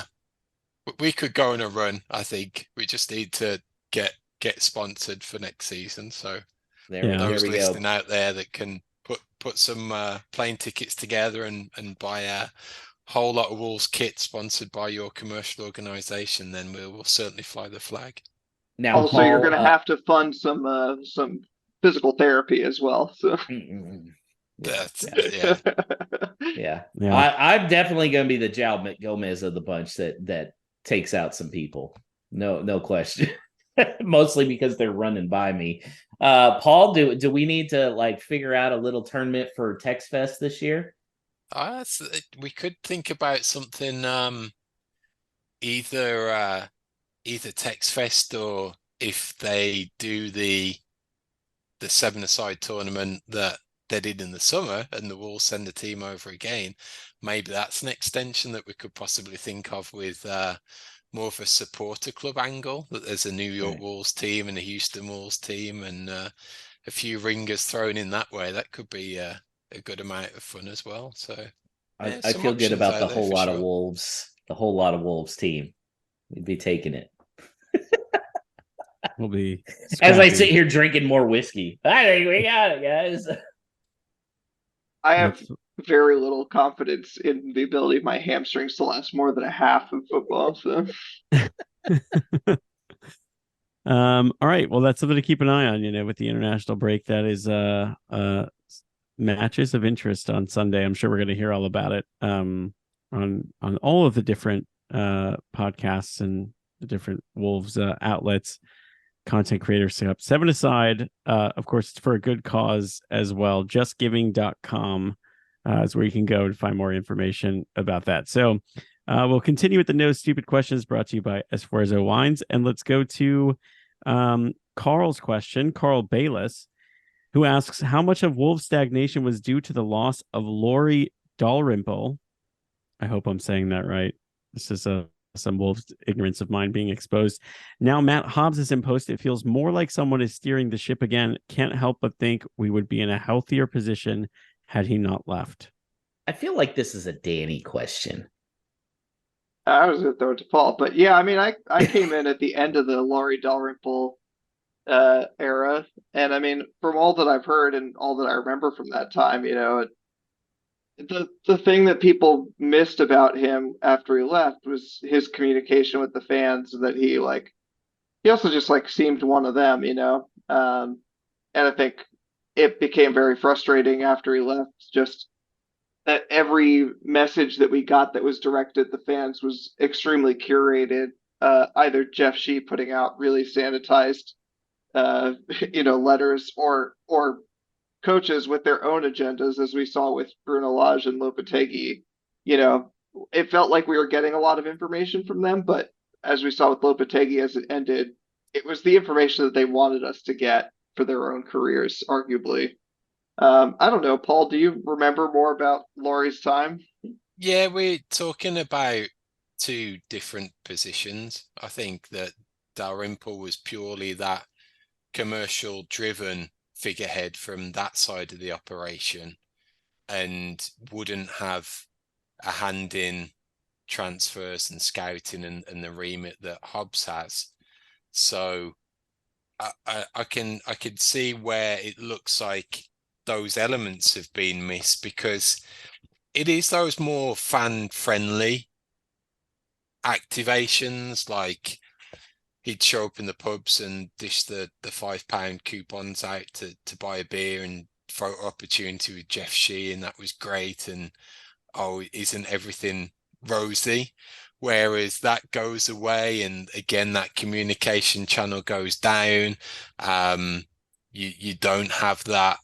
We could go on a run. I think we just need to get sponsored for next season. So Yeah. There those we go. listening out there that can put some plane tickets together and buy a whole lot of Wolves kit sponsored by your commercial organization, then we'll certainly fly the flag. Now, Also, you're Paul, going to have to fund some physical therapy as well. So yeah, Yeah. yeah. Yeah. I'm definitely going to be the Jao Gomez of the bunch that takes out some people. No question. Mostly because they're running by me. Paul, do we need to like figure out a little tournament for Tex Fest this year? We could think about something either Tex Fest, or if they do the 7-a-side tournament that they did in the summer and the Wolves send a team over again, maybe that's an extension that we could possibly think of with more of a supporter club angle, that there's a New York Wolves team and a Houston Wolves team and a few ringers thrown in that way. That could be a good amount of fun as well. So I feel good about the whole lot of Wolves team. We'd be taking it. We'll be as I scrappy. sit here drinking more whiskey. I think we got it, guys. I have very little confidence in the ability of my hamstrings to last more than a half of football. So all right. Well, that's something to keep an eye on, with the international break. That is matches of interest on Sunday. I'm sure we're going to hear all about it on all of the different podcasts and the different Wolves outlets, content creators set up. 7-a-side, of course, it's for a good cause as well. Justgiving.com is where you can go and find more information about that. So we'll continue with the No Stupid Questions brought to you by Esfuerzo Wines. And let's go to Carl's question, Carl Bayless, who asks, how much of Wolves' stagnation was due to the loss of Laurie Dalrymple? I hope I'm saying that right. This is some Wolves ignorance of mine being exposed. Now Matt Hobbs is in post. It feels more like someone is steering the ship again. Can't help but think we would be in a healthier position had he not left. I feel like this is a Danny question. I was going to throw it to Paul, but yeah, I mean, I came in at the end of the Laurie Dalrymple era, and I mean, from all that I've heard and all that I remember from that time, the thing that people missed about him after he left was his communication with the fans, that he also just seemed one of them, and I think it became very frustrating after he left, just that every message that we got that was directed at the fans was extremely curated. Either Jeff Shee putting out really sanitized letters, or coaches with their own agendas, as we saw with Bruno Lage and Lopetegui. It felt like we were getting a lot of information from them, but as we saw with Lopetegui as it ended, it was the information that they wanted us to get for their own careers, arguably. I don't know, Paul, do you remember more about Laurie's time? Yeah, we're talking about two different positions. I think that Dalrymple was purely that commercial driven figurehead from that side of the operation and wouldn't have a hand in transfers and scouting and the remit that Hobbs has. So I could see where it looks like those elements have been missed, because it is those more fan friendly activations, like he'd show up in the pubs and dish the £5 coupons out to buy a beer and photo opportunity with Jeff Shee, and that was great, and isn't everything rosy? Whereas that goes away, and again that communication channel goes down. You don't have that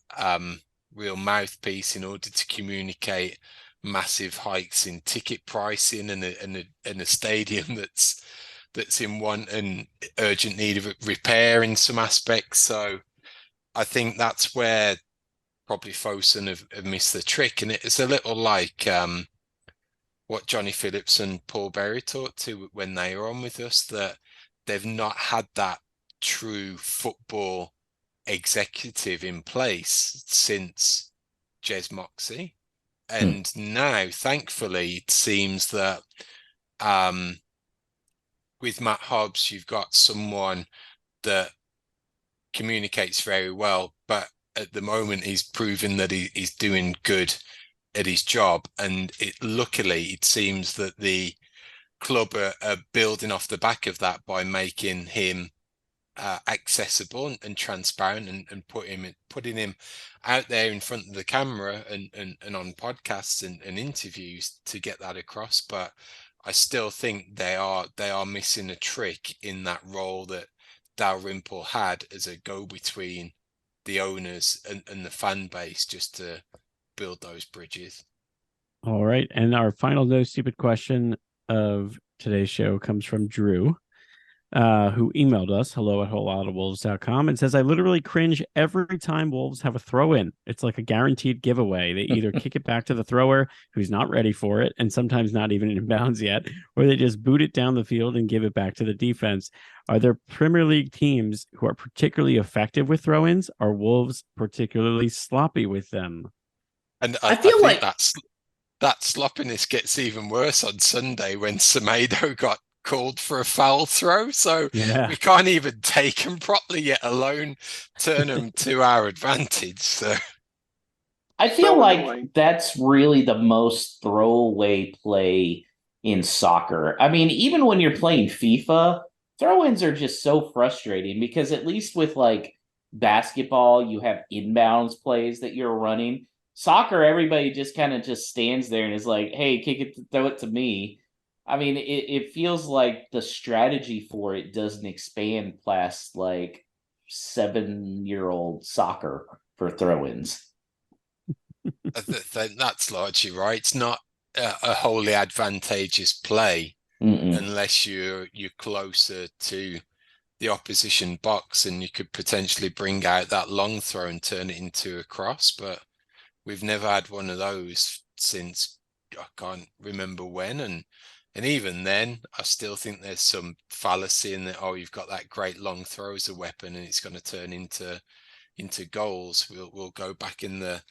real mouthpiece in order to communicate massive hikes in ticket pricing and a stadium that's in want and urgent need of repair in some aspects. So I think that's where probably Fosun have missed the trick. And it's a little like what Johnny Phillips and Paul Berry talked to when they were on with us, that they've not had that true football executive in place since Jez Moxey. And now, thankfully, it seems that with Matt Hobbs, you've got someone that communicates very well, but at the moment he's proven that he's doing good at his job. And luckily it seems that the club are building off the back of that by making him accessible and transparent, and putting him out there in front of the camera and on podcasts and interviews to get that across. But I still think they are missing a trick in that role that Dalrymple had as a go-between the owners and the fan base, just to build those bridges. All right. And our final no stupid question of today's show comes from Drew, who emailed us, hello@wholelottofwolves.com, and says, I literally cringe every time Wolves have a throw-in. It's like a guaranteed giveaway. They either kick it back to the thrower who's not ready for it, and sometimes not even in bounds yet, or they just boot it down the field and give it back to the defense. Are there Premier League teams who are particularly effective with throw-ins? Are Wolves particularly sloppy with them? And I feel think like that sloppiness gets even worse on Sunday when Semedo got called for a foul throw. So we can't even take them properly, yet alone turn them to our advantage. So I feel like that's really the most throwaway play in soccer. I mean, even when you're playing FIFA, throw-ins are just so frustrating, because at least with like basketball, you have inbounds plays that you're running. Soccer, everybody just kind of just stands there and is like, hey, kick it, throw it to me. I mean, it feels like the strategy for it doesn't expand past like 7-year-old soccer for throw-ins. That's largely right. It's not a wholly advantageous play unless you're closer to the opposition box, and you could potentially bring out that long throw and turn it into a cross. But we've never had one of those since I can't remember when. And even then, I still think there's some fallacy in that, you've got that great long throw as a weapon and it's going to turn into goals. We'll go back in the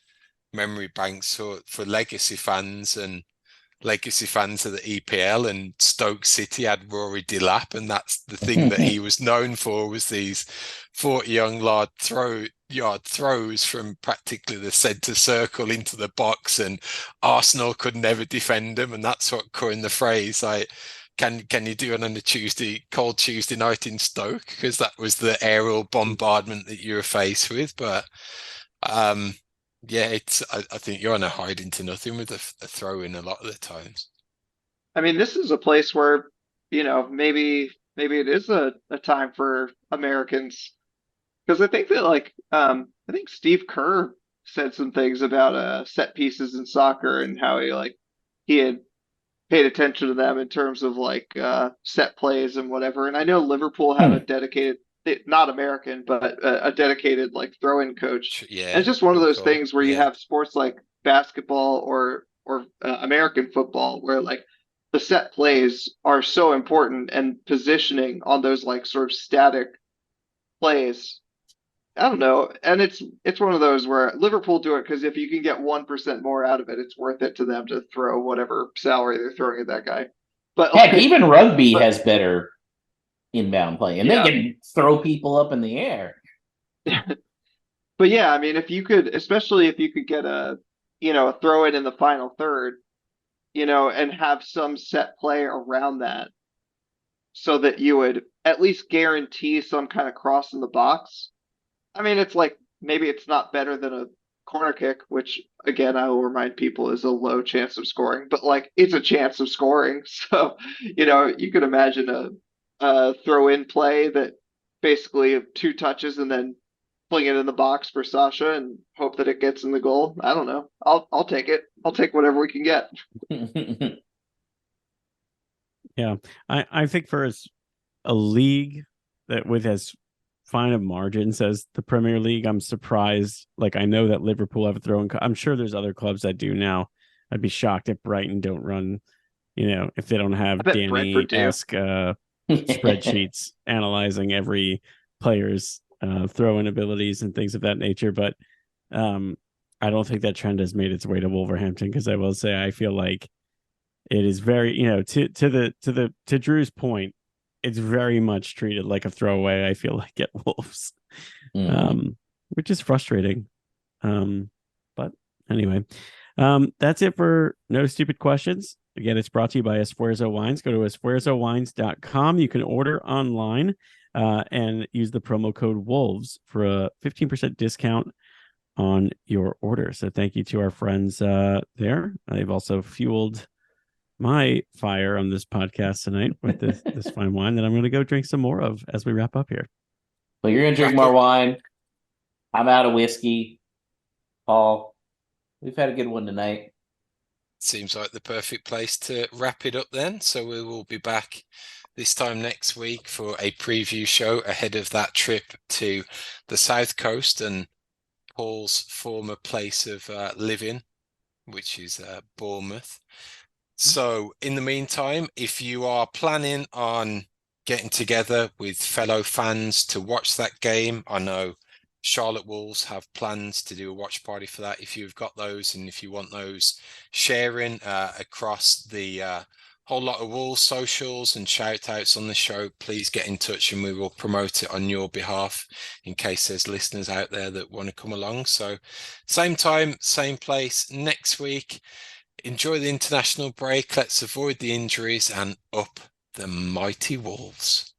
memory banks for legacy fans and legacy fans of the EPL, and Stoke City had Rory Delap, and that's the thing that he was known for, was these 40-yard throws from practically the centre circle into the box, and Arsenal could never defend them, and that's what coined the phrase like, can you do it on a cold Tuesday night in Stoke, because that was the aerial bombardment that you were faced with. But yeah, I think you're on a hide into nothing with a throw in a lot of the times. I mean, this is a place where, maybe it is a time for Americans, because I think that I think Steve Kerr said some things about set pieces in soccer and how he had paid attention to them in terms of set plays and whatever. And I know Liverpool have a dedicated, not American, but a dedicated throw-in coach. Yeah, and it's just one of those cool. things where you have sports like basketball or American football where the set plays are so important, and positioning on those sort of static plays. I don't know. And it's one of those where Liverpool do it because if you can get 1% more out of it, it's worth it to them to throw whatever salary they're throwing at that guy. But heck, even rugby has better inbound play, and they can throw people up in the air. But yeah, I mean, especially if you could get a throw in the final third, and have some set play around that, so that you would at least guarantee some kind of cross in the box. I mean, it's maybe it's not better than a corner kick, which again, I will remind people is a low chance of scoring, but it's a chance of scoring. So, you could imagine a throw in play that basically 2 touches and then fling it in the box for Sasha and hope that it gets in the goal. I don't know. I'll take it. I'll take whatever we can get. Yeah. I think for a league that with as fine of margins as the Premier League, I'm surprised. I know that Liverpool have a throwing. I'm sure there's other clubs that do now. I'd be shocked if Brighton don't run, if they don't have Danny-esque spreadsheets analyzing every player's throw-in abilities and things of that nature. But I don't think that trend has made its way to Wolverhampton, because I will say I feel like it is very, to Drew's point, it's very much treated like a throwaway, I feel like, at Wolves. which is frustrating. But anyway, that's it for No Stupid Questions. Again, it's brought to you by Esfuerzo Wines. Go to esfuerzowines.com. You can order online and use the promo code WOLVES for a 15% discount on your order. So thank you to our friends there. They've also fueled my fire on this podcast tonight with this fine wine that I'm going to go drink some more of as we wrap up here. Well, you're going to drink more wine. I'm out of whiskey. Paul, we've had a good one tonight. Seems like the perfect place to wrap it up then. So we will be back this time next week for a preview show ahead of that trip to the South Coast and Paul's former place of living, which is Bournemouth. So in the meantime, if you are planning on getting together with fellow fans to watch that game, I know Charlotte Wolves have plans to do a watch party for that. If you've got those and if you want those sharing across the whole lot of Wolves socials and shout outs on the show, please get in touch and we will promote it on your behalf in case there's listeners out there that want to come along. So same time, same place next week. Enjoy the international break. Let's avoid the injuries and up the mighty Wolves.